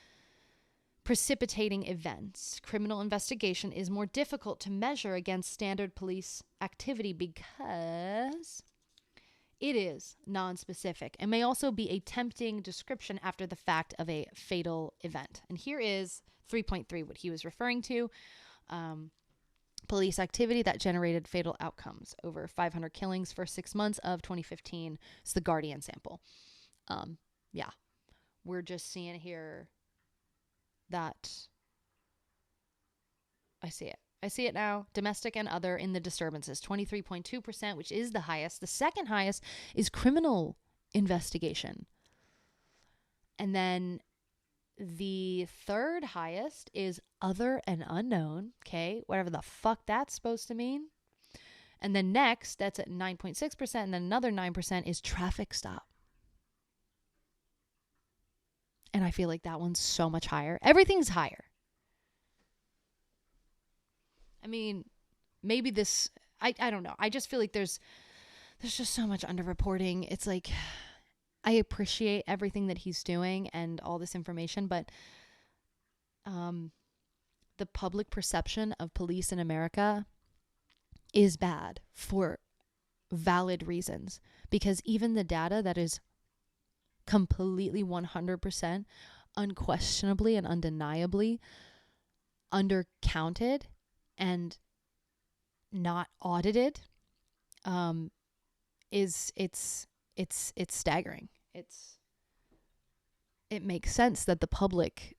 precipitating events, criminal investigation, is more difficult to measure against standard police activity because it is non-specific and may also be a tempting description after the fact of a fatal event. And here is 3.3, what he was referring to. Police activity that generated fatal outcomes. Over 500 killings for 6 months of 2015. It's the Guardian sample. Yeah. We're just seeing here that I see it. I see it now. Domestic and other in the disturbances, 23.2%, which is the highest. The second highest is criminal investigation. And then the third highest is other and unknown, okay? Whatever the fuck that's supposed to mean. And then next, that's at 9.6%, and then another 9% is traffic stop. And I feel like that one's so much higher. Everything's higher. I mean, maybe this, I don't know. I just feel like there's just so much underreporting. It's like, I appreciate everything that he's doing and all this information, but the public perception of police in America is bad for valid reasons, because even the data that is completely 100% unquestionably and undeniably undercounted and not audited it's staggering. It makes sense that the public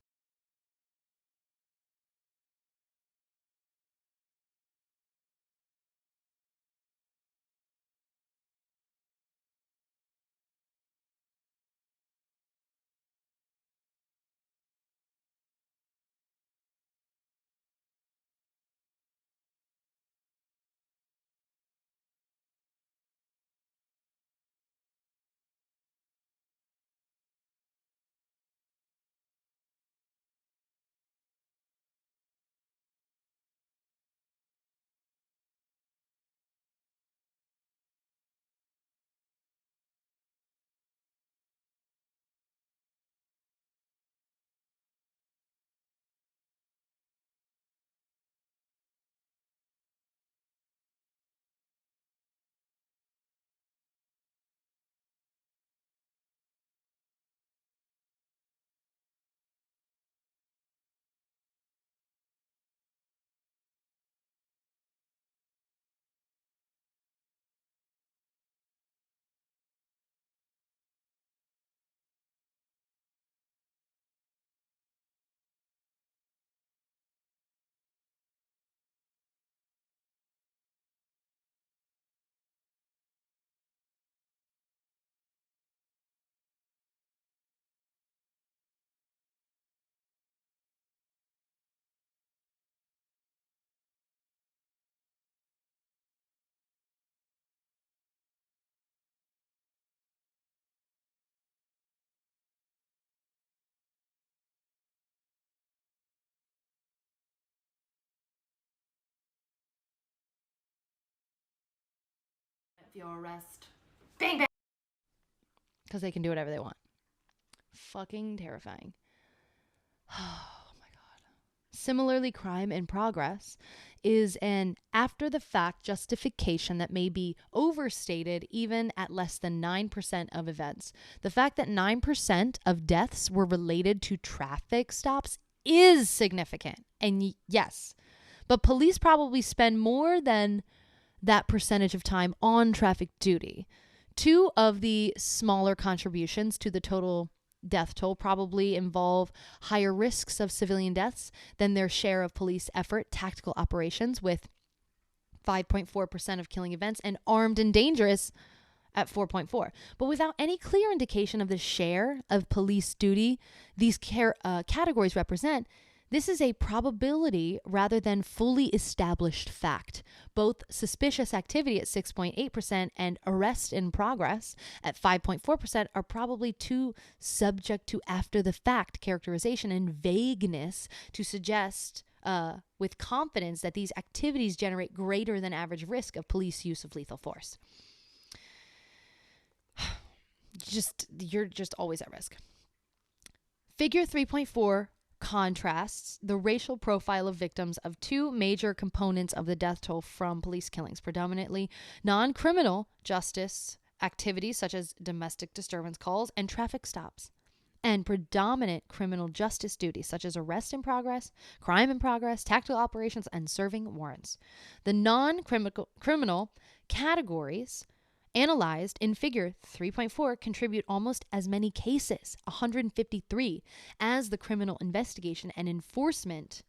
Your arrest. Bang, bang. because they can do whatever they want. Fucking terrifying. Oh my God. Similarly, crime in progress is an after the fact justification that may be overstated even at less than 9% of events. The fact that 9% of deaths were related to traffic stops is significant. And yes, but police probably spend more than that percentage of time on traffic duty. Two of the smaller contributions to the total death toll probably involve higher risks of civilian deaths than their share of police effort, tactical operations with 5.4% of killing events, and armed and dangerous at 4.4. But without any clear indication of the share of police duty these categories represent, this is a probability rather than fully established fact. Both suspicious activity at 6.8% and arrest in progress at 5.4% are probably too subject to after the fact characterization and vagueness to suggest with confidence that these activities generate greater than average risk of police use of lethal force. You're just always at risk. Figure 3.4 contrasts the racial profile of victims of two major components of the death toll from police killings, predominantly non-criminal justice activities such as domestic disturbance calls and traffic stops, and predominant criminal justice duties such as arrest in progress, crime in progress, tactical operations, and serving warrants. The non-criminal categories analyzed in figure 3.4 contribute almost as many cases, 153, as the criminal investigation and enforcement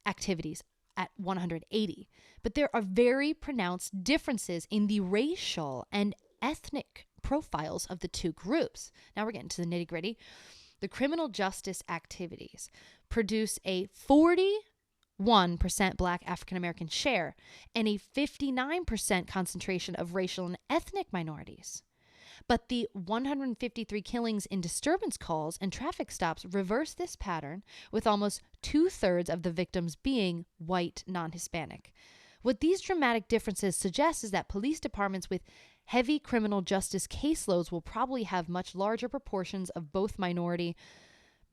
activities at 180. But there are very pronounced differences in the racial and ethnic profiles of the two groups. Now we're getting to the nitty-gritty. The criminal justice activities produce a 41% 51% Black African American share, and a 59% concentration of racial and ethnic minorities. But the 153 killings in disturbance calls and traffic stops reverse this pattern, with almost 2/3 of the victims being white, non-Hispanic. What these dramatic differences suggest is that police departments with heavy criminal justice caseloads will probably have much larger proportions of both minority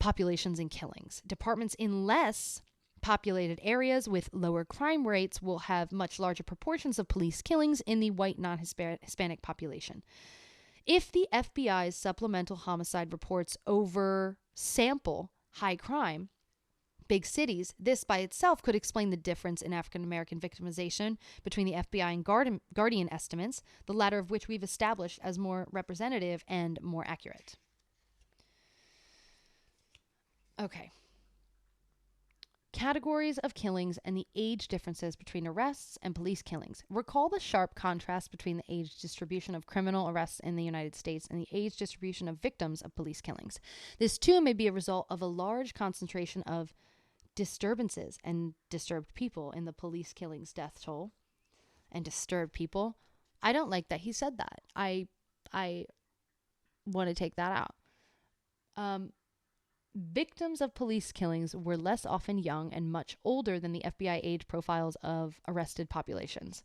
populations in killings. Departments in less populated areas with lower crime rates will have much larger proportions of police killings in the white, non-Hispanic population. If the FBI's supplemental homicide reports oversample high crime, big cities, this by itself could explain the difference in African American victimization between the FBI and Guardian estimates, the latter of which we've established as more representative and more accurate. Okay. Categories of killings and the age differences between arrests and police killings. Recall the sharp contrast between the age distribution of criminal arrests in the United States and the age distribution of victims of police killings. This too may be a result of a large concentration of disturbances and disturbed people in the police killings death toll. And disturbed people. I don't like that he said that. I want to take that out. Victims of police killings were less often young and much older than the FBI age profiles of arrested populations.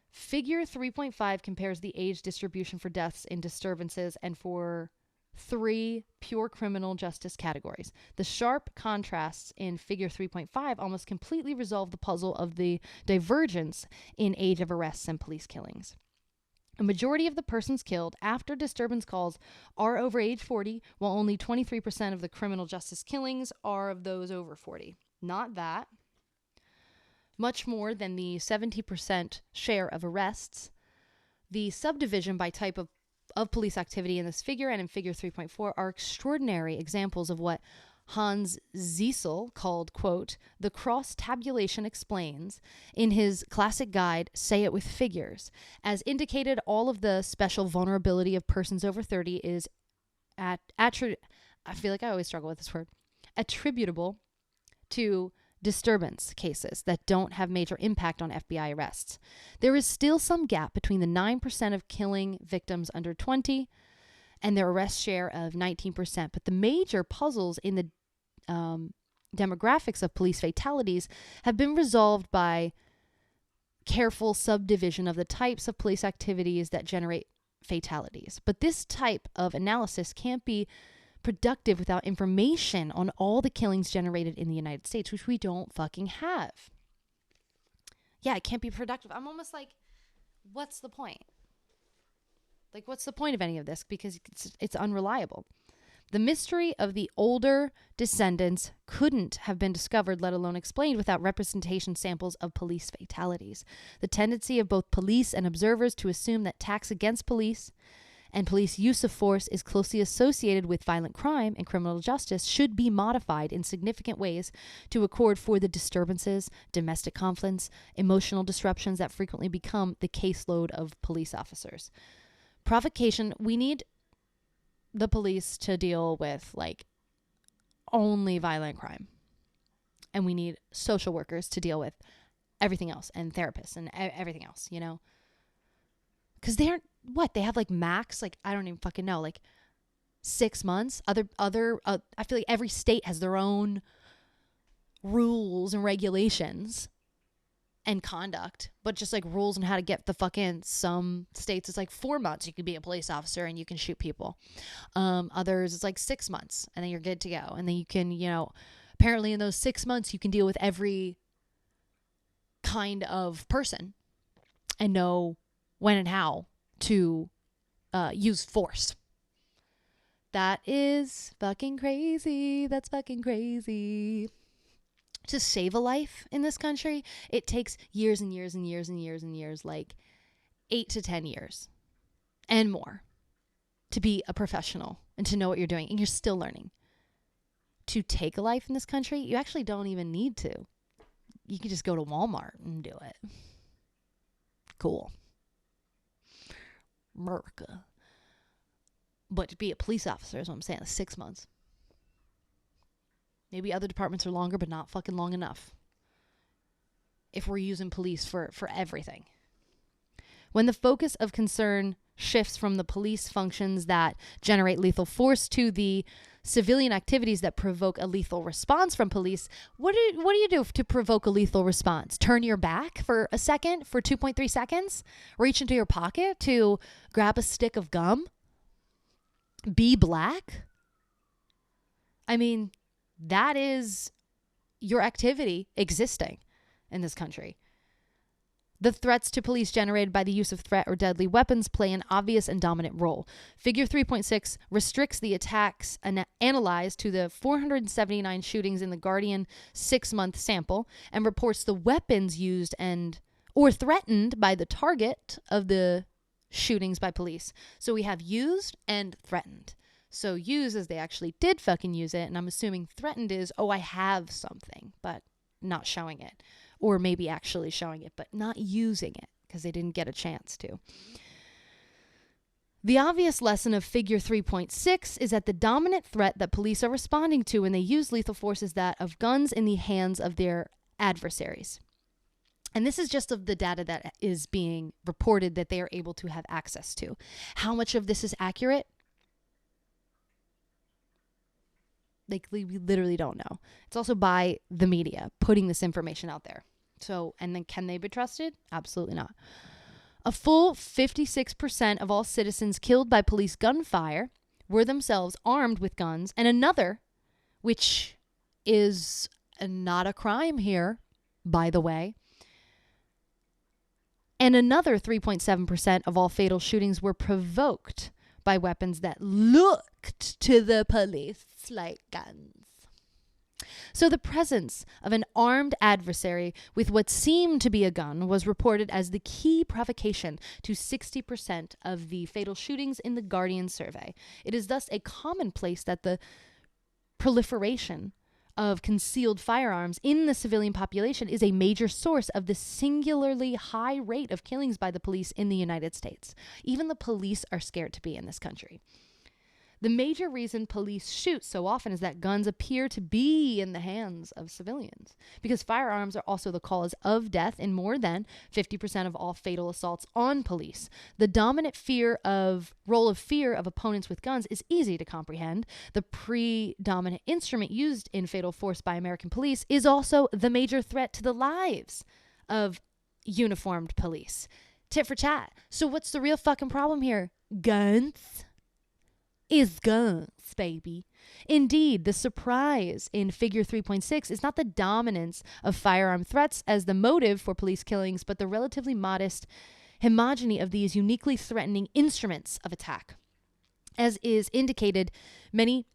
Figure 3.5 compares the age distribution for deaths in disturbances and for 3 pure criminal justice categories. The sharp contrasts in Figure 3.5 almost completely resolve the puzzle of the divergence in age of arrests and police killings. A majority of the persons killed after disturbance calls are over age 40, while only 23% of the criminal justice killings are of those over 40. Not that. Much more than the 70% share of arrests. The subdivision by type of police activity in this figure and in Figure 3.4 are extraordinary examples of what Hans Ziesel called, quote, the cross-tabulation explains in his classic guide, Say It With Figures. As indicated, all of the special vulnerability of persons over 30 is I feel like I always struggle with this word, attributable to disturbance cases that don't have major impact on FBI arrests. There is still some gap between the 9% of killing victims under 20 and their arrest share of 19%. But the major puzzles in the demographics of police fatalities have been resolved by careful subdivision of the types of police activities that generate fatalities. But this type of analysis can't be productive without information on all the killings generated in the United States, which we don't fucking have. Yeah, it can't be productive. I'm almost like, what's the point? Like, what's the point of any of this? Because it's unreliable. The mystery of the older descendants couldn't have been discovered, let alone explained, without representation samples of police fatalities. The tendency of both police and observers to assume that attacks against police and police use of force is closely associated with violent crime and criminal justice should be modified in significant ways to accord for the disturbances, domestic conflicts, emotional disruptions that frequently become the caseload of police officers. Provocation, we need the police to deal with like only violent crime. And we need social workers to deal with everything else and therapists and everything else, you know? Because they have like max, like I don't even fucking know, like 6 months. I feel like every state has their own rules and regulations and conduct, but just like rules on how to get the fuck in. Some states it's like 4 months you can be a police officer and you can shoot people. Others it's like 6 months and then you're good to go. And then you can, you know, apparently in those 6 months you can deal with every kind of person and know when and how to use force. That is fucking crazy. That's fucking crazy. To save a life in this country, it takes years and years and years and years and years, like 8 to 10 years and more to be a professional and to know what you're doing. And you're still learning. To take a life in this country, you actually don't even need to. You can just go to Walmart and do it. Cool. America. But to be a police officer is what I'm saying. 6 months. Maybe other departments are longer, but not fucking long enough. if we're using police for everything. When the focus of concern shifts from the police functions that generate lethal force to the civilian activities that provoke a lethal response from police, what do you do to provoke a lethal response? Turn your back for a second, for 2.3 seconds? Reach into your pocket to grab a stick of gum? Be black? I mean, that is your activity existing in this country. The threats to police generated by the use of threat or deadly weapons play an obvious and dominant role. Figure 3.6 restricts the attacks analyzed to the 479 shootings in the Guardian 6-month sample and reports the weapons used and or threatened by the target of the shootings by police. So we have used and threatened. So used is they actually did fucking use it, and I'm assuming threatened is, oh, I have something, but not showing it. Or maybe actually showing it, but not using it because they didn't get a chance to. The obvious lesson of figure 3.6 is that the dominant threat that police are responding to when they use lethal force is that of guns in the hands of their adversaries. And this is just of the data that is being reported that they are able to have access to. How much of this is accurate? Like, we literally don't know. It's also by the media putting this information out there. So, and then can they be trusted? Absolutely not. A full 56% of all citizens killed by police gunfire were themselves armed with guns, and another, which is not a crime here, by the way, and another 3.7% of all fatal shootings were provoked by weapons that looked to the police like guns. So the presence of an armed adversary with what seemed to be a gun was reported as the key provocation to 60% of the fatal shootings in the Guardian survey. It is thus a commonplace that the proliferation of concealed firearms in the civilian population is a major source of the singularly high rate of killings by the police in the United States. Even the police are scared to be in this country. The major reason police shoot so often is that guns appear to be in the hands of civilians, because firearms are also the cause of death in more than 50% of all fatal assaults on police. The dominant role of fear of opponents with guns is easy to comprehend. The predominant instrument used in fatal force by American police is also the major threat to the lives of uniformed police. Tit for tat. So what's the real fucking problem here? Guns? Is guns, baby. Indeed, the surprise in figure 3.6 is not the dominance of firearm threats as the motive for police killings, but the relatively modest homogeny of these uniquely threatening instruments of attack. As is indicated, many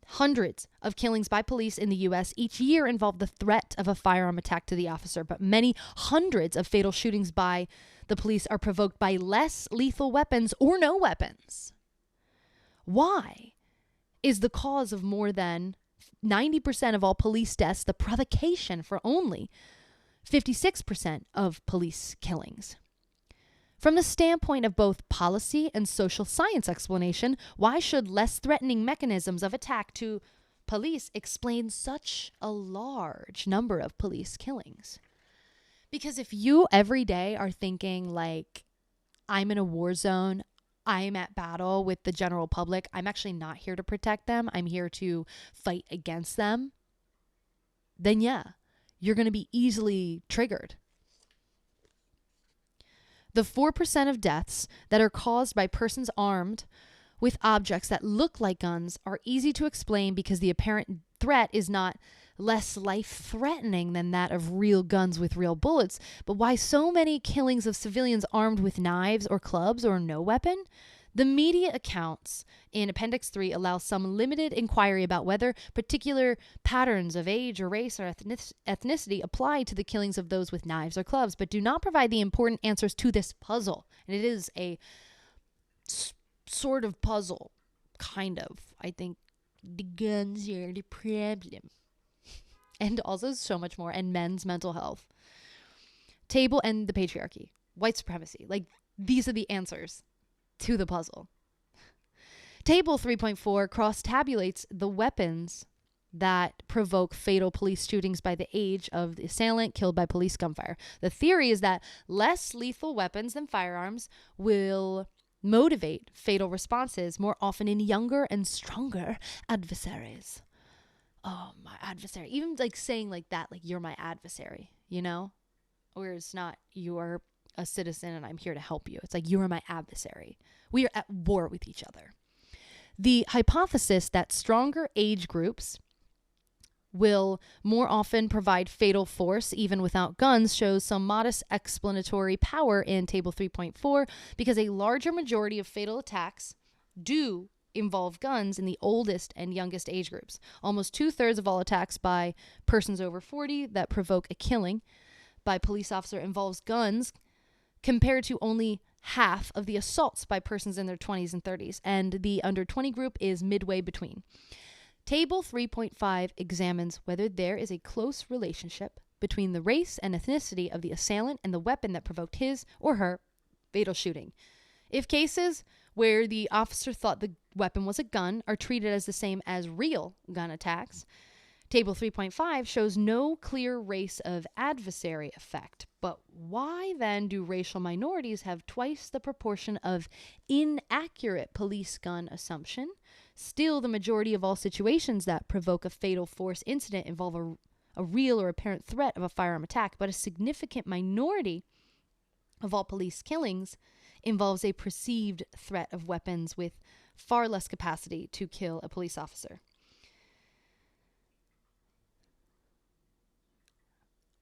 hundreds of killings by police in the U.S. each year involve the threat of a firearm attack to the officer, but many hundreds of fatal shootings by the police are provoked by less lethal weapons or no weapons. Why is the cause of more than 90% of all police deaths the provocation for only 56% of police killings? From the standpoint of both policy and social science explanation, why should less threatening mechanisms of attack to police explain such a large number of police killings? Because if you every day are thinking like, I'm in a war zone, I'm at battle with the general public, I'm actually not here to protect them, I'm here to fight against them, then yeah, you're going to be easily triggered. The 4% of deaths that are caused by persons armed with objects that look like guns are easy to explain because the apparent threat is not less life-threatening than that of real guns with real bullets. But why so many killings of civilians armed with knives or clubs or no weapon? The media accounts in Appendix 3 allow some limited inquiry about whether particular patterns of age or race or ethnicity apply to the killings of those with knives or clubs, but do not provide the important answers to this puzzle. And it is a sort of puzzle, kind of. I think the guns are the problem. And also so much more. And men's mental health. Table and the patriarchy. White supremacy. Like, these are the answers to the puzzle. Table 3.4 cross-tabulates the weapons that provoke fatal police shootings by the age of the assailant killed by police gunfire. The theory is that less lethal weapons than firearms will motivate fatal responses more often in younger and stronger adversaries. Oh, my adversary. Even like saying like that, like you're my adversary, you know? Where it's not you're a citizen and I'm here to help you. It's like you are my adversary. We are at war with each other. The hypothesis that stronger age groups will more often provide fatal force even without guns shows some modest explanatory power in Table 3.4 because a larger majority of fatal attacks do involve guns in the oldest and youngest age groups. Almost 2/3 of all attacks by persons over 40 that provoke a killing by police officer involves guns, compared to only half of the assaults by persons in their 20s and 30s, and the under 20 group is midway between. Table 3.5 examines whether there is a close relationship between the race and ethnicity of the assailant and the weapon that provoked his or her fatal shooting. If cases where the officer thought the weapon was a gun are treated as the same as real gun attacks, Table 3.5 shows no clear race of adversary effect. But why then do racial minorities have twice the proportion of inaccurate police gun assumption? Still, the majority of all situations that provoke a fatal force incident involve a real or apparent threat of a firearm attack, but a significant minority of all police killings involves a perceived threat of weapons with far less capacity to kill a police officer.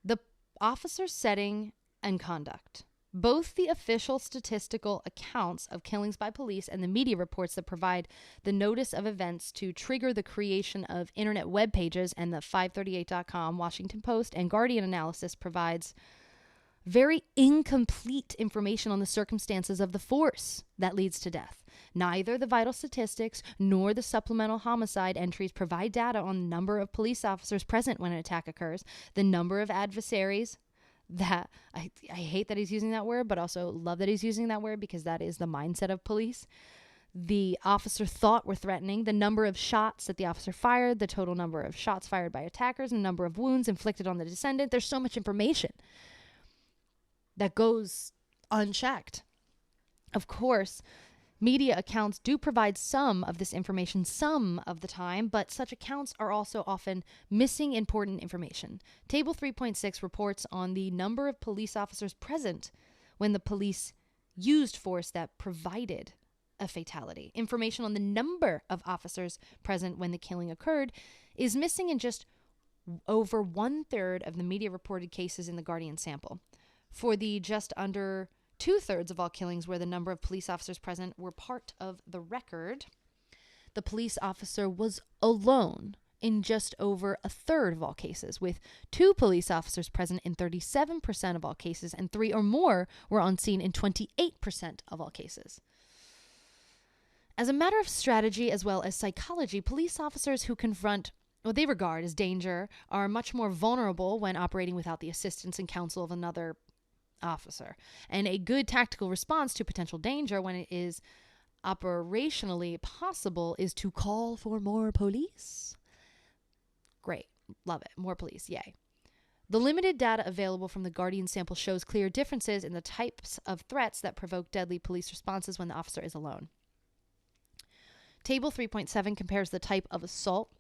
The officer's setting and conduct. Both the official statistical accounts of killings by police and the media reports that provide the notice of events to trigger the creation of internet web pages and the 538.com, Washington Post, and Guardian analysis provides very incomplete information on the circumstances of the force that leads to death. Neither the vital statistics nor the supplemental homicide entries provide data on the number of police officers present when an attack occurs, the number of adversaries that I hate that he's using that word, but also love that he's using that word because that is the mindset of police. The officer thought were threatening, the number of shots that the officer fired, the total number of shots fired by attackers, and the number of wounds inflicted on the descendant. There's so much information that goes unchecked. Of course, media accounts do provide some of this information some of the time, but such accounts are also often missing important information. Table 3.6 reports on the number of police officers present when the police used force that provided a fatality. Information on the number of officers present when the killing occurred is missing in just over 1/3 of the media reported cases in the Guardian sample. For the just under 2/3 of all killings where the number of police officers present were part of the record, the police officer was alone in just over 1/3 of all cases, with 2 police officers present in 37% of all cases, and 3 or more were on scene in 28% of all cases. As a matter of strategy as well as psychology, police officers who confront what they regard as danger are much more vulnerable when operating without the assistance and counsel of another officer. And a good tactical response to potential danger when it is operationally possible is to call for more police. Great. Love it. More police. Yay. The limited data available from the Guardian sample shows clear differences in the types of threats that provoke deadly police responses when the officer is alone. Table 3.7 compares the type of assault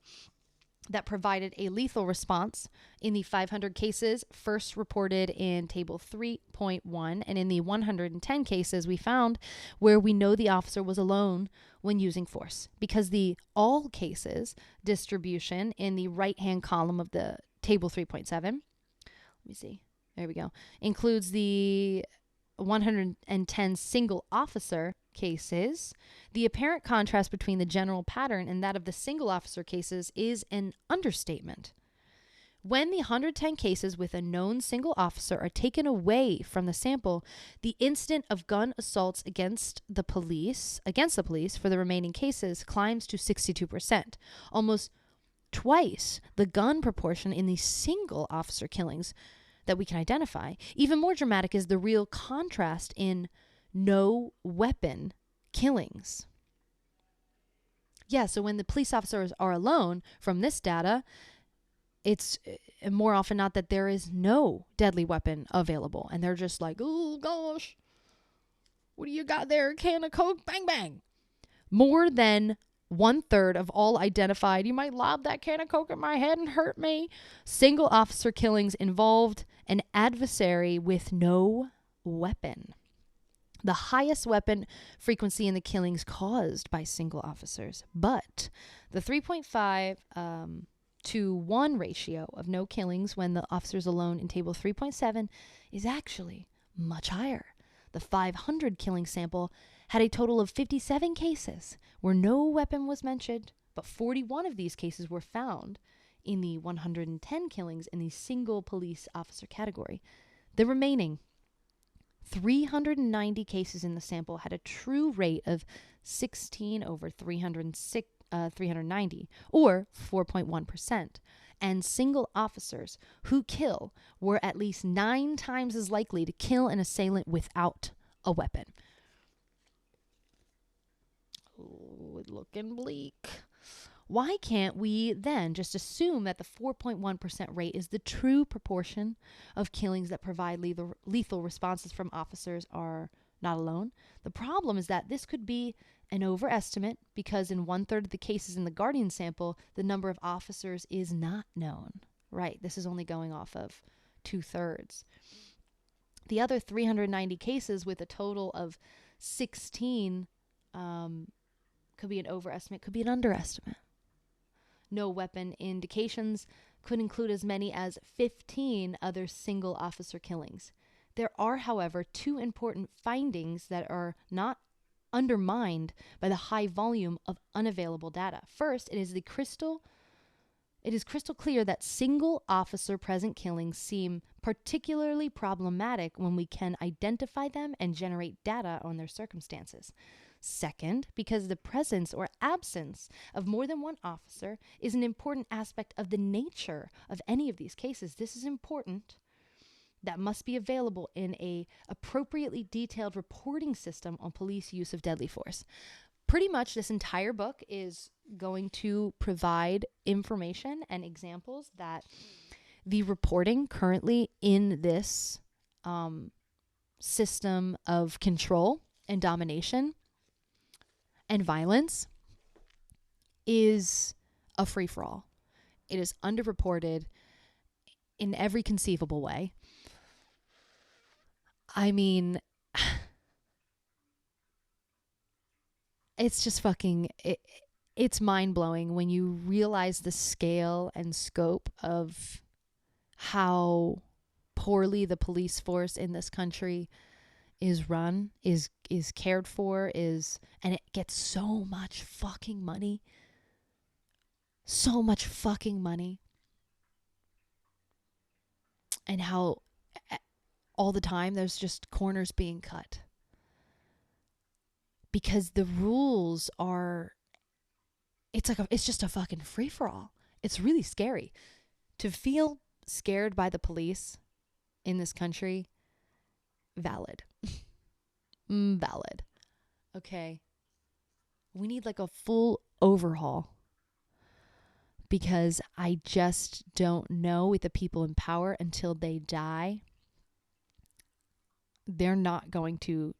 that provided a lethal response in the 500 cases first reported in Table 3.1 and in the 110 cases we found where we know the officer was alone when using force, because the all cases distribution in the right-hand column of the Table 3.7, let me see, there we go, includes the 110 single officer cases. The apparent contrast between the general pattern and that of the single officer cases is an understatement. When the 110 cases with a known single officer are taken away from the sample, the incident of gun assaults against the police for the remaining cases climbs to 62%, almost twice the gun proportion in the single officer killings that we can identify. Even more dramatic is the real contrast in no weapon killings. Yeah, so when the police officers are alone from this data, it's more often not that there is no deadly weapon available. And they're just like, oh gosh, what do you got there? A can of Coke? Bang, bang. More than 1/3 of all identified, you might lob that can of Coke at my head and hurt me, single officer killings involved an adversary with no weapon. The highest weapon frequency in the killings caused by single officers. But the 3.5 to 1 ratio of no killings when the officer's alone in table 3.7 is actually much higher. The 500 killing sample had a total of 57 cases where no weapon was mentioned, but 41 of these cases were found in the 110 killings in the single police officer category. The remaining 390 cases in the sample had a true rate of 16 over 390, or 4.1%. And single officers who kill were at least 9 times as likely to kill an assailant without a weapon. Ooh, looking bleak. Why can't we then just assume that the 4.1% rate is the true proportion of killings that provide lethal responses from officers are not alone? The problem is that this could be an overestimate because in 1/3 of the cases in the Guardian sample, the number of officers is not known. Right, this is only going off of 2/3. The other 390 cases with a total of 16 could be an overestimate, could be an underestimate. No weapon indications could include as many as 15 other single officer killings. There are, however, 2 important findings that are not undermined by the high volume of unavailable data. First, it is crystal clear that single officer present killings seem particularly problematic when we can identify them and generate data on their circumstances. Second, because the presence or absence of more than one officer is an important aspect of the nature of any of these cases. This is important. That must be available in a appropriately detailed reporting system on police use of deadly force. Pretty much this entire book is going to provide information and examples that the reporting currently in this system of control and domination and violence is a free-for-all. It is underreported in every conceivable way. I mean, it's just it's mind-blowing when you realize the scale and scope of how poorly the police force in this country is run, is cared for, and it gets so much fucking money. So much fucking money. And how all the time there's just corners being cut. Because the rules are, it's just a fucking free-for-all. It's really scary. To feel scared by the police in this country, valid. Valid. Okay. We need like a full overhaul. Because I just don't know with the people in power until they die, they're not going to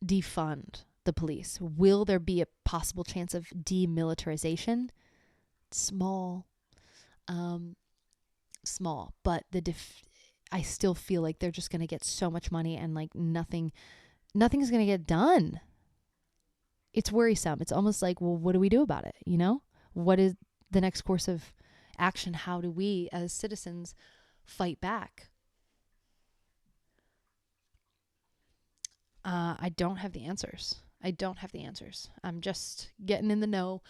defund the police. Will there be a possible chance of demilitarization? Small. Small. But I still feel like they're just going to get so much money and like nothing's going to get done. It's worrisome. It's almost like, well, what do we do about it? You know, what is the next course of action? How do we as citizens fight back? I don't have the answers. I'm just getting in the know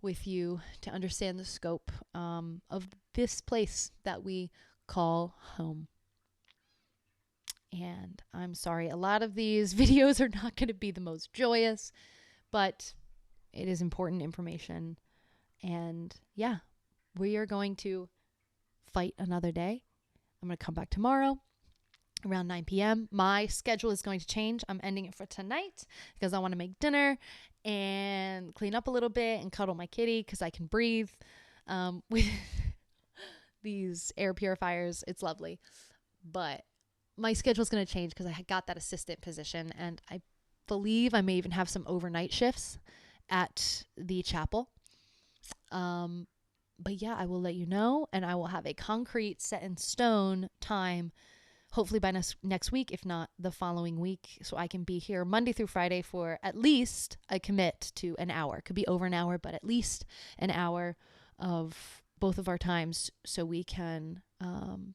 with you to understand the scope of this place that we call home. And I'm sorry, a lot of these videos are not going to be the most joyous, but it is important information. And yeah, we are going to fight another day. I'm going to come back tomorrow around 9 p.m. My schedule is going to change. I'm ending it for tonight because I want to make dinner and clean up a little bit and cuddle my kitty because I can breathe with these air purifiers. It's lovely. But my schedule's going to change because I got that assistant position, and I believe I may even have some overnight shifts at the chapel. But yeah, I will let you know, and I will have a concrete set in stone time, hopefully by next week, if not the following week, so I can be here Monday through Friday for at least a commit to an hour. Could be over an hour, but at least an hour of both of our times, so we can know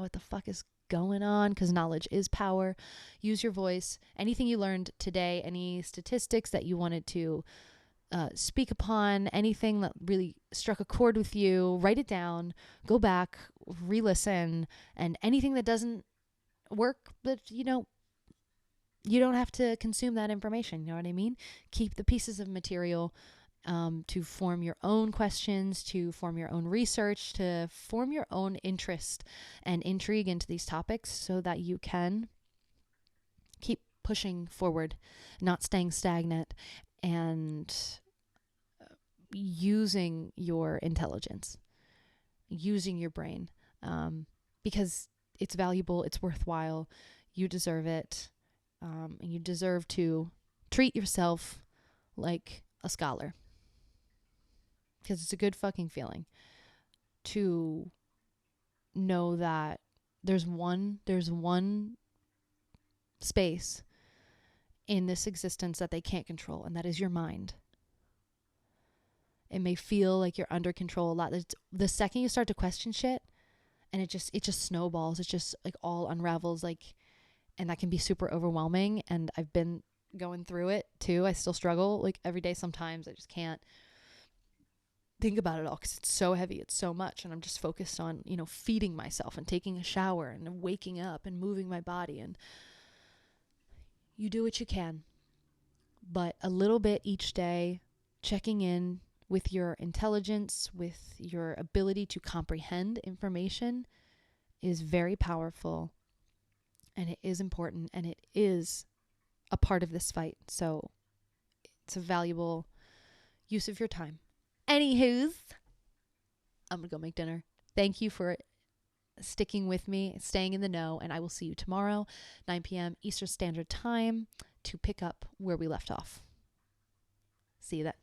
what the fuck is going on, because knowledge is power. Use your voice. Anything you learned today, any statistics that you wanted to speak upon, anything that really struck a chord with you, write it down, go back, re-listen, and anything that doesn't work, but you don't have to consume that information. You know what I mean? Keep the pieces of material to form your own questions, to form your own research, to form your own interest and intrigue into these topics so that you can keep pushing forward, not staying stagnant, and using your intelligence, using your brain, because it's valuable, it's worthwhile, you deserve it, and you deserve to treat yourself like a scholar, because it's a good fucking feeling to know that there's one space in this existence that they can't control, and that is your mind. It may feel like you're under control a lot. The second you start to question shit, and it just snowballs. It just like all unravels, like, and that can be super overwhelming. And I've been going through it too. I still struggle like every day. Sometimes I just can't think about it all because it's so heavy. It's so much, and I'm just focused on feeding myself and taking a shower and waking up and moving my body. And you do what you can, but a little bit each day, checking in with your intelligence, with your ability to comprehend information, is very powerful, and it is important, and it is a part of this fight. So it's a valuable use of your time. Anywho's, I'm gonna go make dinner. Thank you for sticking with me, staying in the know, and I will see you tomorrow, 9 p.m. Eastern Standard Time, to pick up where we left off. See you then.